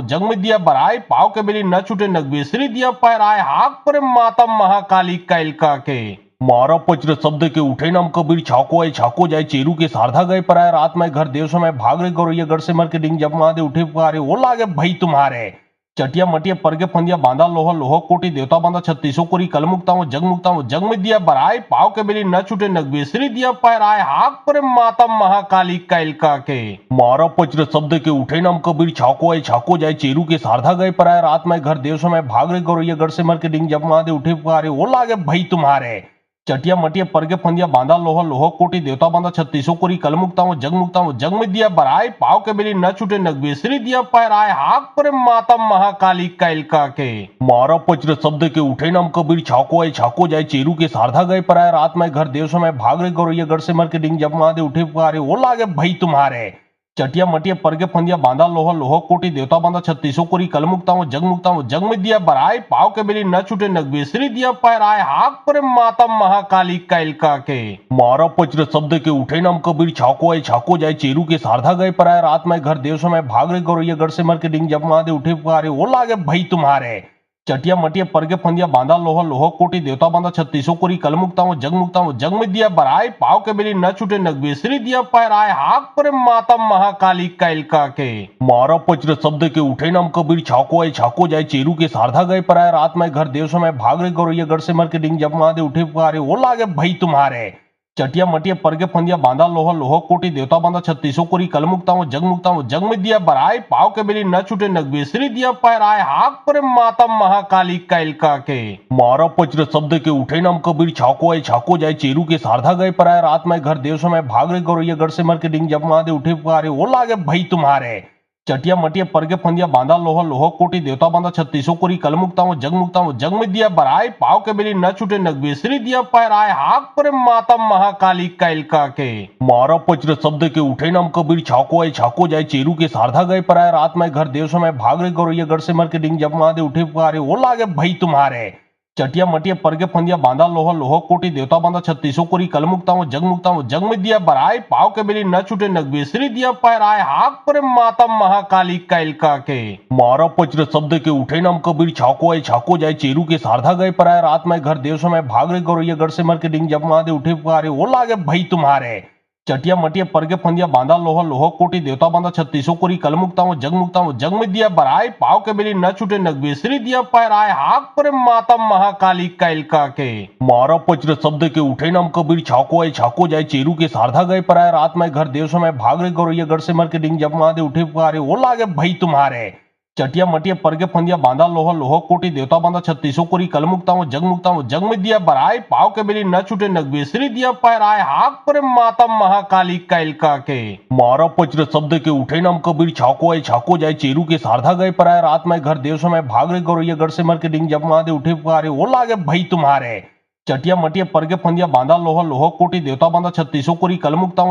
S1: जग में दिया बराए पाव के बेली न छूटे नगवेसरी दिया पैराए हाक पर माता महाकाली कैलका के मारा पचर शब्द के उठे नम कबीर छाको आए छाको जाए चेरू के सारधा गए पराए रात में घर देव समय भाग रे गौरैया गढ़ से मर के डिंग जब महादे उठे पुकारे वो लागे भाई तुम्हारे चटिया मटिया परगे फंदिया बांधा लोहा लोहा कोटी देवता बांधा छत्तीसों कोरी कल मुक्ता हूँ जग में दिया बराए पाव के बेली न छूटे नगवेसरी दिया पैराए हाक पर माता महाकाली कैलका के मारा पचर शब्द के उठे नम कबीर छाको आए छाको जाए चेरू के सारधा गए पराए रात में घर देव समय भाग रे गौरैया गढ़ से मर के डिंग जब महादे उठे पुकारे वो लागे भाई तुम्हारे चटिया मटिया परगे फंदिया बांधा लोहा लोहा कोटी देवता बांधा छत्तीसों कोरी कल मुक्ता हूँ जग में दिया बराए पाव के बेली न छूटे नगवेसरी दिया पैराए हाक पर माता महाकाली कैलका के मारा पचर शब्द के उठे नम कबीर छाको आए छाको जाए चेरू के सारधा गए पराए रात में घर देव समय भाग रे गौरैया गढ़ से मर के डिंग जब महादे उठे पुकारे वो लागे भाई तुम्हारे चटिया मटिया परगे फंदिया बांधा लोहा लोहा कोटी देवता बांधा छत्तीसों कोरी कल मुक्ता हूँ जग में दिया बराए पाव के बेली न छूटे नगवेसरी दिया पैराए हाक पर माता महाकाली कैलका के मारा पचर शब्द के उठे नम कबीर छाको आए छाको जाए चेरू के सारधा गए पराए रात में घर देव समय भाग रे गौरैया गढ़ से मर के डिंग जब महादे उठे पुकारे वो लागे भाई तुम्हारे चटिया मटिया परगे फंदिया बांधा लोहा लोहा कोटी देवता बांधा छत्तीसों कोरी कल मुक्ता हूँ जग में दिया बराए पाव के बेली न छूटे नगवेसरी दिया पैराए हाक पर माता महाकाली कैलका के मारा पचर शब्द के उठे नम कबीर छाको आए छाको जाए चेरू के सारधा गए पराए रात में घर देव समय भाग रे गौरैया गढ़ से मर के डिंग जब महादे उठे पुकारे वो लागे भाई तुम्हारे चटिया मटिया परगे फंदिया बांधा लोहा लोहा कोटी देवता बांधा छत्तीसों कोरी कल मुक्ता हूँ जग में दिया बराए पाव के बेली न छूटे नगवेसरी दिया पैराए हाक पर माता महाकाली कैलका के मारा पचर शब्द के उठे नम कबीर छाको आए छाको जाए चेरू के सारधा गए पराए रात में घर देव समय भाग रे गौरैया गढ़ से मर के डिंग जब महादे उठे पुकारे वो लागे भाई तुम्हारे चटिया मटिया परगे फंदिया बांधा लोहा लोहा कोटी देवता बांधा छत्तीसों कोरी कल मुक्ता हूँ जग में दिया बराए पाव के बेली न छूटे नगवेसरी दिया पैराए हाक पर माता महाकाली कैलका के मारा पचर शब्द के उठे नम कबीर छाको आए छाको जाए चेरू के सारधा गए पराए रात में घर देव समय भाग रे गौरैया गढ़ से मर के डिंग जब महादे उठे पुकारे वो लागे भाई तुम्हारे चटिया मटिया परगे फंदिया बांधा लोहा लोहा कोटी देवता बांधा छत्तीसों कोरी कल मुक्ता हूँ जग में दिया बराए पाव के बेली न छूटे नगवेसरी दिया पैराए हाक पर माता महाकाली कैलका के मारा पचर शब्द के उठे नम कबीर छाको आए छाको जाए चेरू के सारधा गए पराए रात में घर देव समय भाग रे गौरैया गढ़ से मर के डिंग जब महादे उठे पुकारे वो लागे भाई तुम्हारे चटिया मटिया परगे फंदिया बांधा लोहा लोहा कोटी देवता बांधा छत्तीसों कोरी कल मुक्ता हूँ जग में दिया बराए पाव के बेली न छूटे नगवेसरी दिया पैराए हाक पर माता महाकाली कैलका के मारा पचर शब्द के उठे नम कबीर छाको आए छाको जाए चेरू के सारधा गए पराए रात में घर देव समय भाग रे गौरैया गढ़ से मर के डिंग जब महादे उठे पुकारे वो लागे भाई तुम्हारे चटिया मटिया परगे फंदिया बांधा लोहा लोहा कोटी देवता बांधा छत्तीसों कोरी कल मुक्ता हूँ जग में दिया बराए पाव के बेली न छूटे नगवेसरी दिया पैराए हाक पर माता महाकाली कैलका के मारा पचर शब्द के उठे नम कबीर छाको आए छाको जाए चेरू के सारधा गए पराए रात में घर देव समय भाग रे गौरैया गढ़ से मर के डिंग जब महादे उठे पुकारे वो लागे भाई तुम्हारे चटिया मटिया परगे फंदिया बांधा लोहा लोहा कोटी देवता बांधा छत्तीसों कोरी कल मुक्ता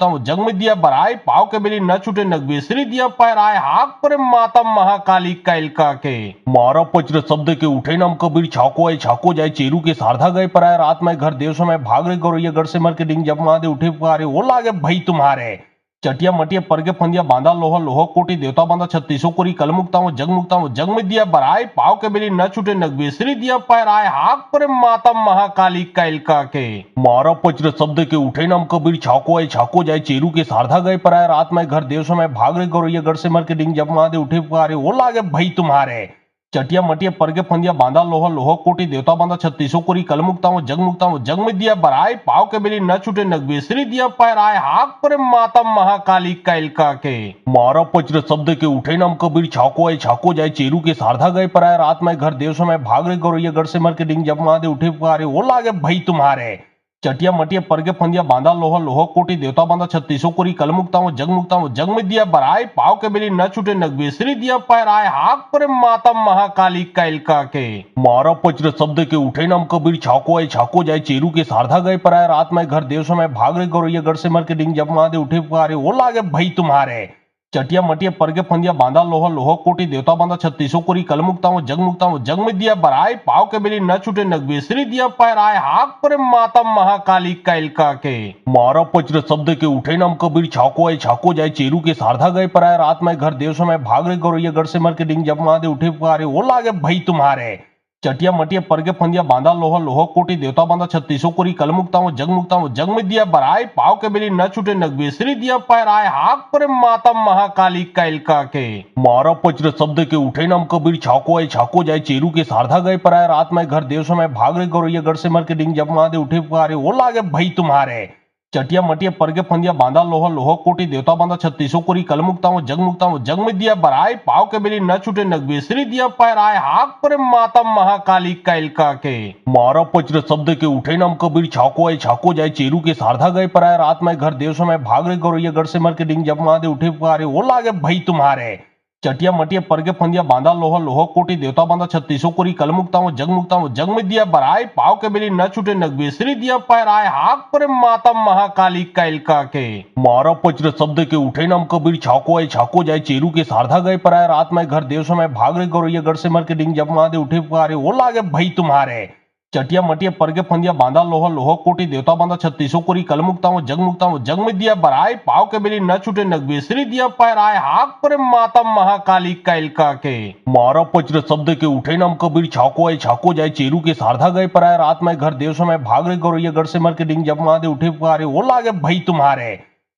S1: हूँ जग में दिया बराए पाव के बेली न छूटे नगवेसरी दिया पैराए हाक पर माता महाकाली कैलका के मारा पचर शब्द के उठे नम कबीर छाको आए छाको जाए चेरू के सारधा गए पराए रात में घर देव समय भाग रे गौरैया गढ़ से मर के डिंग जब महादे उठे पुकारे वो लागे भाई तुम्हारे चटिया मटिया परगे फंदिया बांधा लोहा लोहा कोटी देवता बांधा छत्तीसों कोरी कल मुक्ता हूँ जग में दिया बराए पाव के बेली न छूटे नगवेसरी दिया पैराए हाक पर माता महाकाली कैलका के मारा पचर शब्द के उठे नम कबीर छाको आए छाको जाए चेरू के सारधा गए पराए रात में घर देव समय भाग रे गौरैया गढ़ से मर के डिंग जब महादे उठे पुकारे वो लागे भाई तुम्हारे चटिया मटिया परगे फंदिया बांधा लोहा लोहा कोटी देवता बांधा छत्तीसों कोरी कल मुक्ता हूँ जग में दिया बराए पाव के बेली न छूटे नगवेसरी दिया पैराए हाक पर माता महाकाली कैलका के मारा पचर शब्द के उठे नम कबीर छाको आए छाको जाए चेरू के सारधा गए पराए रात में घर देव समय भाग रे गौरैया गढ़ से मर के डिंग जब महादे उठे पुकारे वो लागे भाई तुम्हारे चटिया मटिया परगे फंदिया बांधा लोहा लोहा कोटी देवता बांधा छत्तीसों कोरी कल मुक्ता हूँ जग में दिया बराए पाव के बेली न छूटे नगवेसरी दिया पैराए हाक पर माता महाकाली कैलका के मारा पचर शब्द के उठे नम कबीर छाको आए छाको जाए चेरू के सारधा गए पराए रात में घर देव समय भाग रे गौरैया गढ़ से मर के डिंग जब महादे उठे पुकारे वो लागे भाई तुम्हारे चटिया मटिया परगे फंदिया बांधा लोहा लोहा कोटी देवता बांधा छत्तीसों कोरी कल मुक्ता हूँ जग में दिया बराए पाव के बेली न छूटे नगवेसरी दिया पैराए हाक पर माता महाकाली कैलका के मारा पचर शब्द के उठे नम कबीर छाको आए छाको जाए चेरू के सारधा गए पराए रात में घर देव समय भाग रे गौरैया गढ़ से मर के डिंग जब महादे उठे पुकारे वो लागे भाई तुम्हारे चटिया मटिया परगे फंदिया बांधा लोहा लोहा कोटी देवता बांधा छत्तीसों कोरी कल मुक्ता हूँ जग में दिया बराए पाव के बेली न छूटे नगवेसरी दिया पैराए हाक पर माता महाकाली कैलका के मारा पचर शब्द के उठे नम कबीर छाको आए छाको जाए चेरू के सारधा गए पराए रात में घर देव समय भाग रे गौरैया गढ़ से मर के डिंग जब महादे उठे पुकारे वो लागे भाई तुम्हारे चटिया मटिया परगे फंदिया बांधा लोहा लोहा कोटी देवता बांधा छत्तीसों कोरी कल मुक्ता हूँ जग में दिया बराए पाव के बेली न छूटे नगवेसरी दिया पैराए हाक पर माता महाकाली कैलका के मारा पचर शब्द के उठे नम कबीर छाको आए छाको जाए चेरू के सारधा गए पराए रात में घर देव समय भाग रे गौरैया गढ़ से मर के डिंग जब महादे उठे पुकारे वो लागे भाई तुम्हारे चटिया मटिया परगे फंदिया बांधा लोहा लोहा कोटी देवता बांधा छत्तीसों कोरी कल मुक्ता हूँ जग में दिया बराए पाव के बेली न छूटे नगवेसरी दिया पैराए हाक पर माता महाकाली कैलका के मारा पचर शब्द के उठे नम कबीर छाको आए छाको जाए चेरू के सारधा गए पराए रात में घर देव समय भाग रे गौरैया गढ़ से मर के डिंग जब महादे उठे पुकारे वो लागे भाई तुम्हारे चटिया मटिया परगे फंदिया बांधा लोहा लोहा कोटी देवता बांधा छत्तीसों कोरी कल मुक्ता हूँ जग में दिया बराए पाव के बेली न छूटे नगवेसरी दिया पैराए हाक पर माता महाकाली कैलका के मारा पचर शब्द के उठे नम कबीर छाको आए छाको जाए चेरू के सारधा गए पराए रात में घर देव समय भाग रे गौरैया गढ़ से मर के डिंग जब महादे उठे पुकारे वो लागे भाई तुम्हारे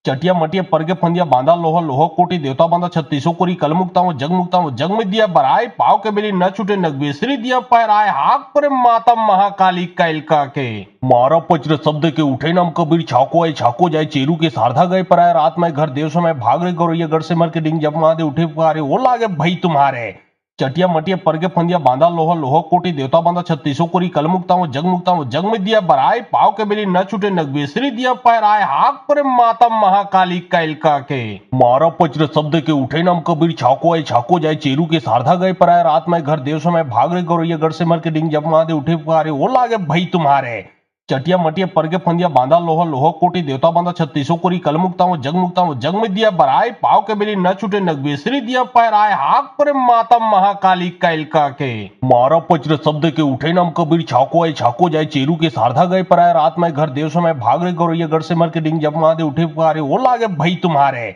S1: चटिया मटिया परगे फंदिया बांधा लोहा लोहा कोटी देवता बांधा छत्तीसों कोरी कल मुक्ता हूँ जग में दिया बराए पाव के बेली न छूटे नगवेसरी दिया पैराए हाक पर माता महाकाली कैलका के मारा पचर शब्द के उठे नम कबीर छाको आए छाको जाए चेरू के सारधा गए पराए रात में घर देव समय भाग रे गौरैया गढ़ से मर के डिंग जब महादे उठे पुकारे वो लागे भाई तुम्हारे चटिया मटिया परगे फंदिया बांधा लोहा लोहा कोटी देवता बांधा छत्तीसों कोरी कल मुक्ता हूँ जग में दिया बराए पाव के बेली न छूटे नगवेसरी दिया पैराए हाक पर माता महाकाली कैलका के मारा पचर शब्द के उठे नम कबीर छाको आए छाको जाए चेरू के सारधा गए पराए रात में घर देव समय भाग रे गौरैया गढ़ से मर के डिंग जब महादे उठे पुकारे वो लागे भाई तुम्हारे चटिया मटिया परगे फंदिया बांधा लोहा लोहा कोटी देवता बांधा छत्तीसों कोरी कल मुक्ता हूँ जग में दिया बराए पाव के बेली न छूटे नगवेसरी दिया पैराए हाक पर माता महाकाली कैलका के मारा पचर शब्द के उठे नम कबीर छाको आए छाको जाए चेरू के सारधा गए पराए रात में घर देव समय भाग रे गौरैया गढ़ से मर के डिंग जब महादे उठे पुकारे वो लागे भाई तुम्हारे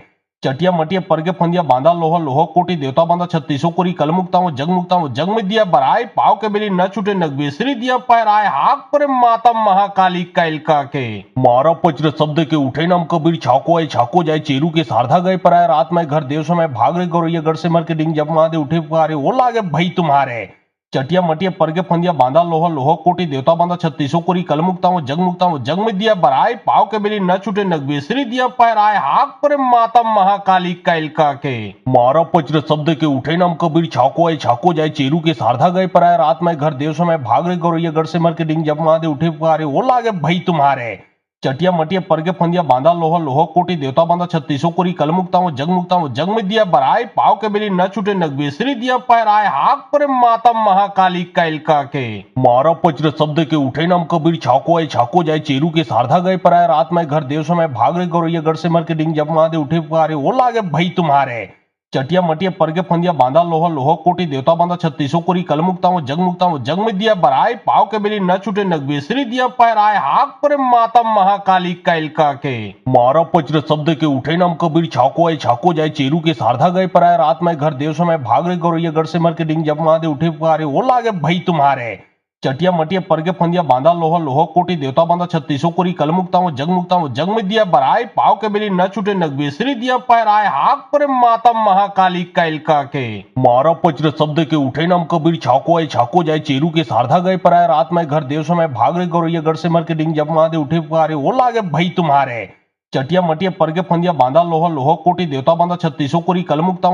S1: चटिया मटिया परगे फंदिया बांधा लोहा लोहा कोटी देवता बांधा छत्तीसों कोरी कल मुक्ता हूँ जग में दिया बराए पाव के बेली न छूटे नगवेसरी दिया पैराए हाक पर माता महाकाली कैलका के मारा पचर शब्द के उठे नम कबीर छाको आए छाको जाए चेरू के सारधा गए पराए रात में घर देव समय भाग रे गौरैया गढ़ से मर के डिंग जब महादे उठे पुकारे वो लागे भाई तुम्हारे चटिया मटिया परगे फंदिया बांधा लोहा लोहा कोटी देवता बांधा छत्तीसों कोरी कल मुक्ता हूँ जग में दिया बराए पाव के बेली न छूटे नगवेसरी दिया पैराए हाक पर माता महाकाली कैलका के मारा पचर शब्द के उठे नम कबीर छाको आए छाको जाए चेरू के सारधा गए पराए रात में घर देव समय भाग रे गौरैया गढ़ से मर के डिंग जब महादे उठे पुकारे वो लागे भाई तुम्हारे चटिया मटिया परगे फंदिया बांधा लोहा लोहा कोटी देवता बांधा छत्तीसों कोरी कल मुक्ता हूँ जग में दिया बराए पाव के बेली न छूटे नगवेसरी दिया पैराए हाक पर माता महाकाली कैलका के मारा पचर शब्द के उठे नम कबीर छाको आए छाको जाए चेरू के सारधा गए पराए रात में घर देव समय भाग रे गौरैया गढ़ से मर के डिंग जब महादे उठे पुकारे वो लागे भाई तुम्हारे चटिया मटिया परगे फंदिया बांधा लोहा लोहा कोटी देवता बांधा छत्तीसों कोरी कल मुक्ता हूँ जग में दिया बराए पाव के बेली न छूटे नगवेसरी दिया पैराए हाक पर माता महाकाली कैलका के मारा पचर शब्द के उठे नम कबीर छाको आए छाको जाए चेरू के सारधा गए पराए रात में घर देव समय भाग रे गौरैया गढ़ से मर के डिंग जब महादे उठे पुकारे वो लागे भाई तुम्हारे चटिया मटिया परगे फंदिया बांधा लोहा लोहा कोटी देवता बांधा छत्तीसों कोरी कल मुक्ता हूँ जग में दिया बराए पाव के बेली न छूटे नगवेसरी दिया पैराए हाक पर माता महाकाली कैलका के मारा पचर शब्द के उठे नम कबीर छाको आए छाको जाए चेरू के सारधा गए पराए रात में घर देव समय भाग रे गौरैया गढ़ से मर के डिंग जब महादे उठे पुकारे वो लागे भाई तुम्हारे चटिया मटिया परगे फंदिया बांधा लोहा लोहा कोटी देवता बांधा छत्तीसों कोरी कल मुक्ता हूँ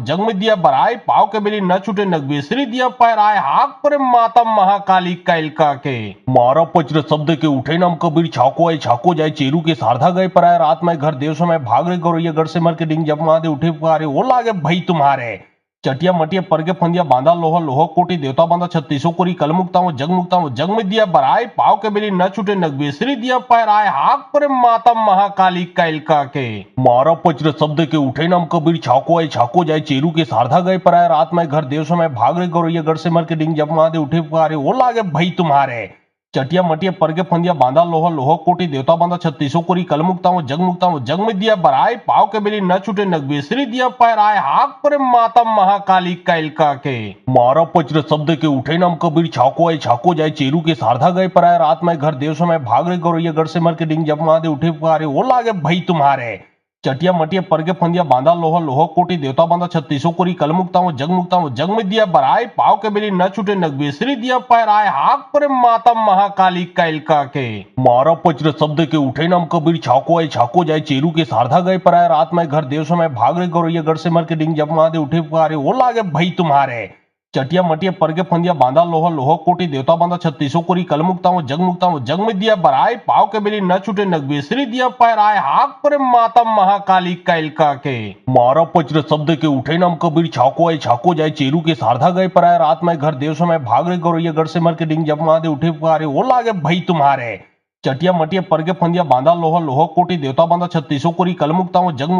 S1: जग में दिया बराए पाव के बेली न छूटे नगवेसरी दिया पैराए हाक पर माता महाकाली कैलका के मारा पचर शब्द के उठे नम कबीर छाको आए छाको जाए चेरू के सारधा गए पराए रात में घर देव समय भाग रे गौरैया गढ़ से मर के डिंग जब महादे उठे पुकारे वो लागे भाई तुम्हारे चटिया मटिया परगे फंदिया बांधा लोहा लोहा कोटी देवता बांधा छत्तीसों कोरी कल मुक्ता हूँ जग में दिया बराए पाव के बेली न छूटे नगवेसरी दिया पैराए हाक पर माता महाकाली कैलका के मारा पचर शब्द के उठे नम कबीर छाको आए छाको जाए चेरू के सारधा गए पराए रात में घर देव समय भाग रे गौरैया गढ़ से मर के डिंग जब महादे उठे पुकारे वो लागे भाई तुम्हारे चटिया मटिया परगे फंदिया बांधा लोहा लोहा कोटी देवता बांधा छत्तीसों कोरी कल मुक्ता हूँ जग में दिया बराय पाव के बेली न छूटे नगबेसरी दिया पैराय हाक पर माता महाकाली कैलका के मारा पचर शब्द के उठे नाम कबीर छाको आए छाको जाए चेरू के सारधा गए पराय रात में घर देव समय भाग रे गौरैया गढ़ से मर के डिंग जब महादे उठे पुकारे वो लागे भाई तुम्हारे चटिया मटिया परगे फंदिया बांधा लोहा लोहा कोटी देवता बांधा छत्तीसों कोरी कल मुक्ता हूँ जग में दिया बराय पाव के बेली न छूटे नगबेसरी दिया पैराय हाक पर माता महाकाली कैलका के मारा पचर शब्द के उठे नाम कबीर छाको आए छाको जाए चेरू के सारधा गए पराय रात में घर देव समय भाग रे गौरैया गढ़ से मर के डिंग जब महादे उठे पुकारे वो लागे भाई तुम्हारे चटिया मटिया परगे फंदिया बांधा लोहा लोहा कोटी देवता बांधा छत्तीसों कोरी कल मुक्ता हूँ जग में दिया बराय पाव के बेली न छूटे नगबेसरी दिया पैराय हाक पर माता महाकाली कैलका के मारा पचर शब्द के उठे नाम कबीर छाको आए छाको जाए चेरू के सारधा गए पराय रात में घर देव समय भाग रे गौरैया गढ़ से मर के डिंग जब महादे उठे पुकारे वो लागे भाई तुम्हारे चटिया मटिया परगे फंदिया बांधा लोहा लोहा कोटी देवता बांधा छत्तीसों कोरी कल मुक्ता हूँ जग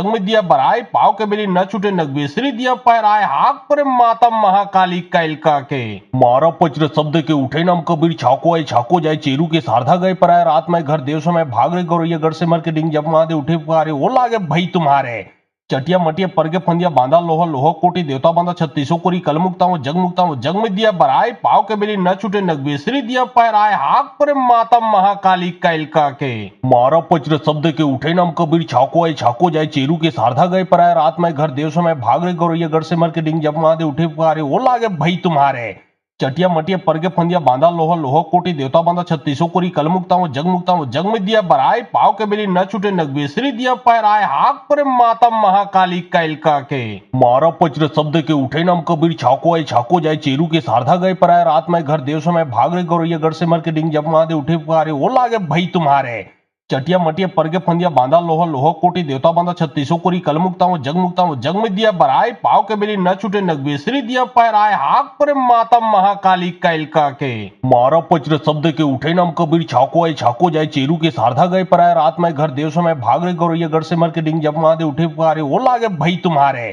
S1: में दिया बराय पाव के बेली न छूटे नगबेसरी दिया पैराय हाक पर माता महाकाली कैलका के मारा पचर शब्द के उठे नाम कबीर छाको आए छाको जाए चेरू के सारधा गए पराय रात में घर देव समय भाग रे गौरैया गढ़ से मर के डिंग जब महादे उठे पुकारे वो लागे भाई तुम्हारे चटिया मटिया परगे फंदिया बांधा लोहा लोहा कोटी देवता बांधा छत्तीसों कोरी कल मुक्ता हूँ जग में दिया बराय पाव के बेली न छूटे नगबेसरी दिया पैराय हाक पर माता महाकाली कैलका के मारा पचर शब्द के उठे नाम कबीर छाको आए छाको जाए चेरू के सारधा गए पराय रात में घर देव समय भाग रे गौरैया गढ़ से मर के डिंग जब महादे उठे पुकारे वो लागे भाई तुम्हारे चटिया मटिया परगे फंदिया बांधा लोहा लोहा कोटी देवता बांधा छत्तीसों कोरी कल मुक्ता हूँ जग में दिया बराय पाव के बेली न छूटे नगबेसरी दिया पैराय हाक पर माता महाकाली कैलका के मारा पचर शब्द के उठे नाम कबीर छाको आए छाको जाए चेरू के सारधा गए पराय रात में घर देव समय भाग रे गौरैया गढ़ से मर के डिंग जब महादे उठे पुकारे वो लागे भाई तुम्हारे चटिया मटिया परगे फंदिया बांधा लोहा लोहा कोटी देवता बांधा छत्तीसों कोरी कल मुक्ता हूँ जग में दिया बराय पाव के बेली न छूटे नगबेसरी दिया पैराय हाक पर माता महाकाली कैलका के मारा पचर शब्द के उठे नाम कबीर छाको आए छाको जाए चेरू के सारधा गए पराय रात में घर देव समय भाग रे गौरैया गढ़ से मर के डिंग जब महादे उठे पुकारे वो लागे भाई तुम्हारे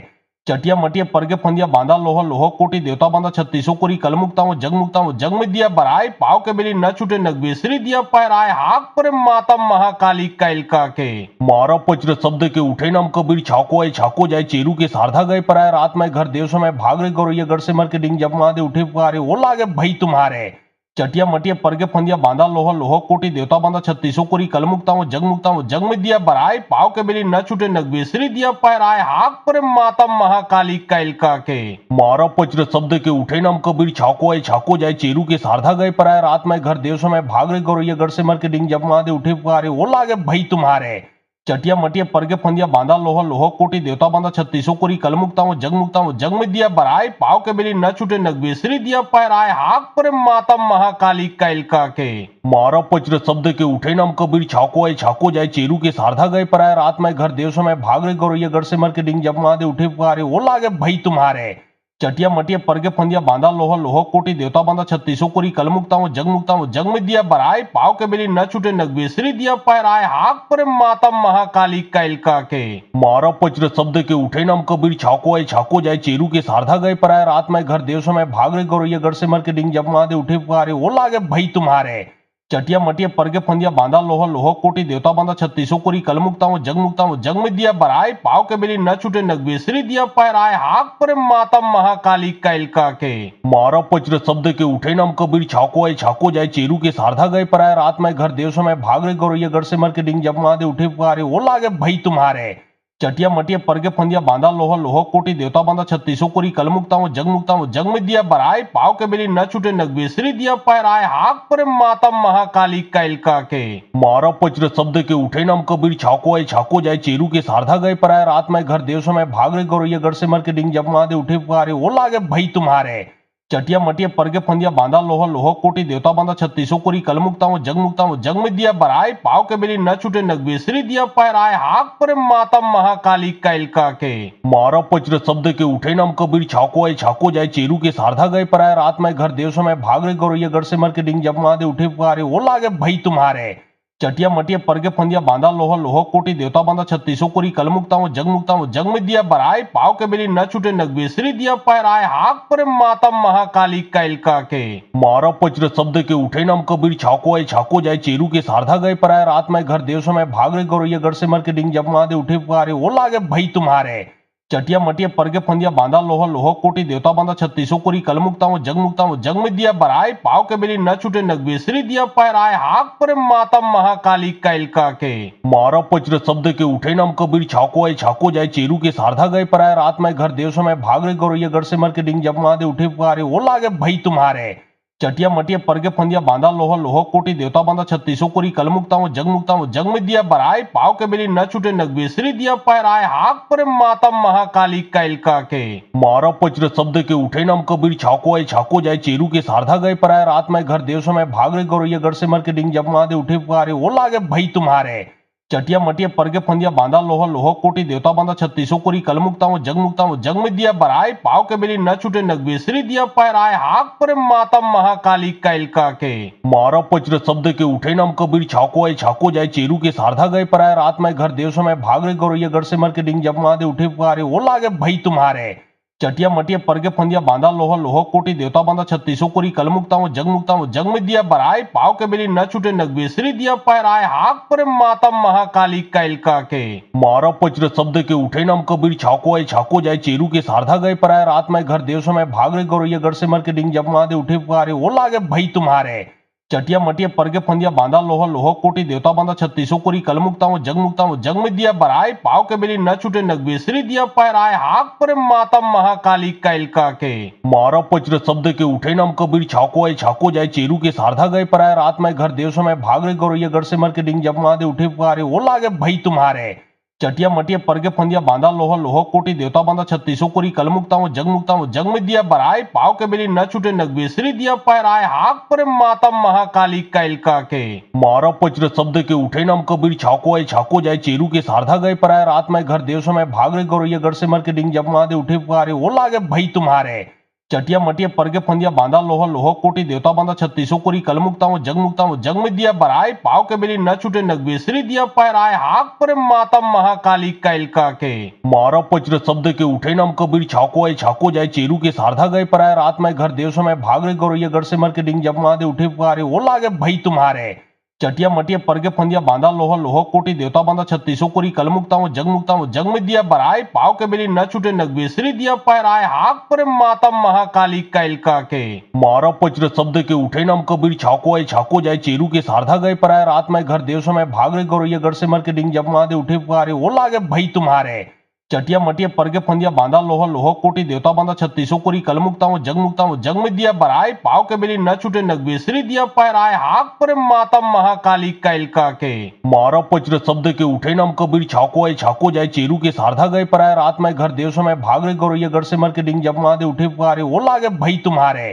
S1: चटिया मटिया परगे फंदिया बांधा लोहा लोहा कोटी देवता बांधा छत्तीसों कोरी कल मुक्ता हूँ जग में दिया बराय पाव के बेली न छूटे नगबेसरी दिया पैराय हाक पर माता महाकाली कैलका के मारा पचर शब्द के उठे नाम कबीर छाको आए छाको जाए चेरू के सारधा गए पराय रात में घर देव समय भाग रे गौरैया गढ़ से मर के डिंग जब महादे उठे पुकारे वो लागे भाई तुम्हारे चटिया मटिया परगे फंदिया बांधा लोहा लोहा कोटी देवता बांधा छत्तीसों कोरी कल मुक्ता हूँ जग में दिया बराय पाव के बेली न छूटे नगबेसरी दिया पैराय हाक पर माता महाकाली कैलका के मारा पचर शब्द के उठे नाम कबीर छाको आए छाको जाए चेरू के सारधा गए पराय रात में घर देव समय भाग रे गौरैया गढ़ से मर के डिंग जब महादे उठे पुकारे वो लागे भाई तुम्हारे चटिया मटिया परगे फंदिया बांधा लोहा लोहा कोटी देवता बांधा छत्तीसों कोरी कल मुक्ता हूँ जग में दिया बराय पाव के बेली न छूटे नगबेसरी दिया पैराय हाक पर माता महाकाली कैलका के मारा पचर शब्द के उठे नाम कबीर छाको आए छाको जाए चेरू के सारधा गए पराय रात में घर देव समय भाग रे गौरैया गढ़ से मर के डिंग जब महादे उठे पुकारे वो लागे भाई तुम्हारे चटिया मटिया परगे फंदिया बांधा लोहा लोहा कोटी देवता बांधा छत्तीसों कोरी कल मुक्ता हूँ जग में दिया बराय पाव के बेली न छूटे नगबेसरी दिया पैराय हाक पर माता महाकाली कैलका के मारा पचर शब्द के उठे नाम कबीर छाको आए छाको जाए चेरू के सारधा गए पराय रात में घर देव समय भाग रे गौरैया गढ़ से मर के डिंग जब महादे उठे पुकारे वो लागे भाई तुम्हारे चटिया मटिया परगे फंदिया बांधा लोहा लोहा कोटी देवता बांधा छत्तीसों कोरी कल मुक्ता हूँ जग में दिया बराय पाव के बेली न छूटे नगबेसरी दिया पैराय हाक पर माता महाकाली कैलका के मारा पचर शब्द के उठे नाम कबीर छाको आए छाको जाए चेरू के सारधा गए पराय रात में घर देव समय भाग रे गौरैया गढ़ से मर के डिंग जब महादे उठे पुकारे वो लागे भाई तुम्हारे चटिया मटिया परगे फंदिया बांधा लोहा लोहा कोटी देवता बांधा छत्तीसों कोरी कल मुक्ता हूँ जग में दिया बराय पाव के बेली न छूटे नगबेसरी दिया पैराय हाक पर माता महाकाली कैलका के मारा पचर शब्द के उठे नाम कबीर छाको आए छाको जाए चेरू के सारधा गए पराय रात में घर देव समय भाग रे गौरैया गढ़ से मर के डिंग जब महादे उठे पुकारे वो लागे भाई तुम्हारे चटिया मटिया परगे फंदिया बांधा लोहा लोहा कोटी देवता बांधा छत्तीसों कोरी कल मुक्ता हूँ जग में दिया बराय पाव के बेली न छूटे नगबेसरी दिया पैराय हाक पर माता महाकाली कैलका के मारा पचर शब्द के उठे नाम कबीर छाको आए छाको जाए चेरू के सारधा गए पराय रात में घर देव समय भाग रे गौरैया गढ़ से मर के डिंग जब महादे उठे पुकारे वो लागे भाई तुम्हारे चटिया मटिया परगे फंदिया बांधा लोहा लोहा कोटी देवता बांधा छत्तीसों कोरी कल मुक्ता हूँ जग में दिया बराए पाव के बेली न छूटे नगबेसरी दिया पैराए हाक पर माता महाकाली कैलका के मारा पचर शब्द के उठे नाम कबीर छाको आए छाको जाए चेरू के सारधा गए पर आए रात में घर देव समय भाग रहे गौरैया गढ़ से मर के डिंग जब महादे उठे पुकारे वो लागे भाई तुम्हारे चटिया मटिया परगे फंदिया बांधा लोहा लोहा कोटी देवता बांधा छत्तीसों कोरी कल मुक्ता हूँ जग में दिया बराए पाव के बेली न छूटे नगबेसरी दिया पैराए हाक पर माता महाकाली कैलका के मारा पचर शब्द के उठे नाम कबीर छाको आए छाको जाए चेरू के सारधा गए पर आए रात में घर देव समय भाग रहे गौरैया गढ़ से मर के डिंग जब महादे उठे पुकारे वो लागे भाई तुम्हारे चटिया मटिया परगे फंदिया बांधा लोहा लोहा कोटी देवता बांधा छत्तीसों कोरी कल मुक्ता हूँ जग में दिया बराए पाव के बेली न छूटे नगबेसरी दिया पैराए हाक पर माता महाकाली कैलका के मारा पचर शब्द के उठे नाम कबीर छाको आए छाको जाए चेरू के सारधा गए पर आए रात में घर देव समय भाग रहे गौरैया गढ़ से मर के डिंग जब महादे उठे पुकारे वो लागे भाई तुम्हारे चटिया मटिया परगे फंदिया बांधा लोहा लोहा कोटी देवता बांधा छत्तीसों कोरी कल मुक्ता हूँ जग में दिया बराए पाव के बेली न छूटे नगबेसरी दिया पैराए हाक पर माता महाकाली कैलका के मारा पचर शब्द के उठे नाम कबीर छाको आए छाको जाए चेरू के सारधा गए पर आए रात में घर देव समय भाग रहे गौरैया गढ़ से मर के डिंग जब महादे उठे पुकारे वो लागे भाई तुम्हारे चटिया मटिया परगे फंदिया बांधा लोहा लोहा कोटी देवता बांधा छत्तीसों कोरी कल मुक्ता हूँ जग में दिया बराए पाव के बेली न छूटे नगबेसरी दिया पैराए हाक पर माता महाकाली कैलका के मारा पचर शब्द के उठे नाम कबीर छाको आए छाको जाए चेरू के सारधा गए पर आए रात में घर देव समय भाग रहे गौरैया गढ़ से मर के डिंग जब महादे उठे पुकारे वो लागे भाई तुम्हारे चटिया मटिया परगे फंदिया बांधा लोहा लोहा कोटी देवता बांधा छत्तीसों कोरी कल मुक्ता हूँ जग में दिया बराए पाव के बेली न छूटे नगबेसरी दिया पैराए हाक पर माता महाकाली कैलका के मारा पचर शब्द के उठे नाम कबीर छाको आए छाको जाए चेरू के सारधा गए पर आए रात में घर देव समय भाग रहे गौरैया गढ़ से मर के डिंग जब महादे उठे पुकारे वो लागे भाई तुम्हारे चटिया मटिया परगे फंदिया बांधा लोहा लोहा कोटी देवता बांधा छत्तीसों कोरी कल मुक्ता हूँ जग में दिया बराए पाव के बेली न छूटे नगबेसरी दिया पैराए हाक पर माता महाकाली कैलका के मारा पचर शब्द के उठे नाम कबीर छाको आए छाको जाए चेरू के सारधा गए पर आए रात में घर देव समय भाग रहे गौरैया गढ़ से मर के डिंग जब महादे उठे पुकारे वो लागे भाई तुम्हारे चटिया मटिया परगे फंदिया बांधा लोहा लोहा कोटी देवता बांधा छत्तीसों कोरी कल मुक्ता हूँ जग में दिया बराए पाव के बेली न छूटे नगबेसरी दिया पैराए हाक पर माता महाकाली कैलका के मारा पचर शब्द के उठे नाम कबीर छाको आए छाको जाए चेरू के सारधा गए पर आए रात में घर देव समय भाग रहे गौरैया गढ़ से मर के डिंग जब महादे उठे पुकारे वो लागे भाई तुम्हारे चटिया मटिया परगे फंदिया बांधा लोहा लोहा कोटी देवता बांधा छत्तीसों कोरी कल मुक्ता हूँ जग में दिया बराए पाव के बेली न छूटे नगबेसरी दिया पैराए हाक पर माता महाकाली कैलका के मारा पचर शब्द के उठे नाम कबीर छाको आए छाको जाए चेरू के सारधा गए पर आए रात में घर देव समय भाग रहे गौरैया गढ़ से मर के डिंग जब महादे उठे पुकारे वो लागे भाई तुम्हारे चटिया मटिया परगे फंदिया बांधा लोहा लोहा कोटी देवता बांधा छत्तीसों कोरी कल मुक्ता हूँ जग में दिया बराए पाव के बेली न छूटे नगबेसरी दिया पैराए हाक पर माता महाकाली कैलका के मारा पचर शब्द के उठे नाम कबीर छाको आए छाको जाए चेरू के सारधा गए पर आए रात में घर देव समय भाग रहे गौरैया गढ़ से मर के डिंग जब महादे उठे पुकारे वो लागे भाई तुम्हारे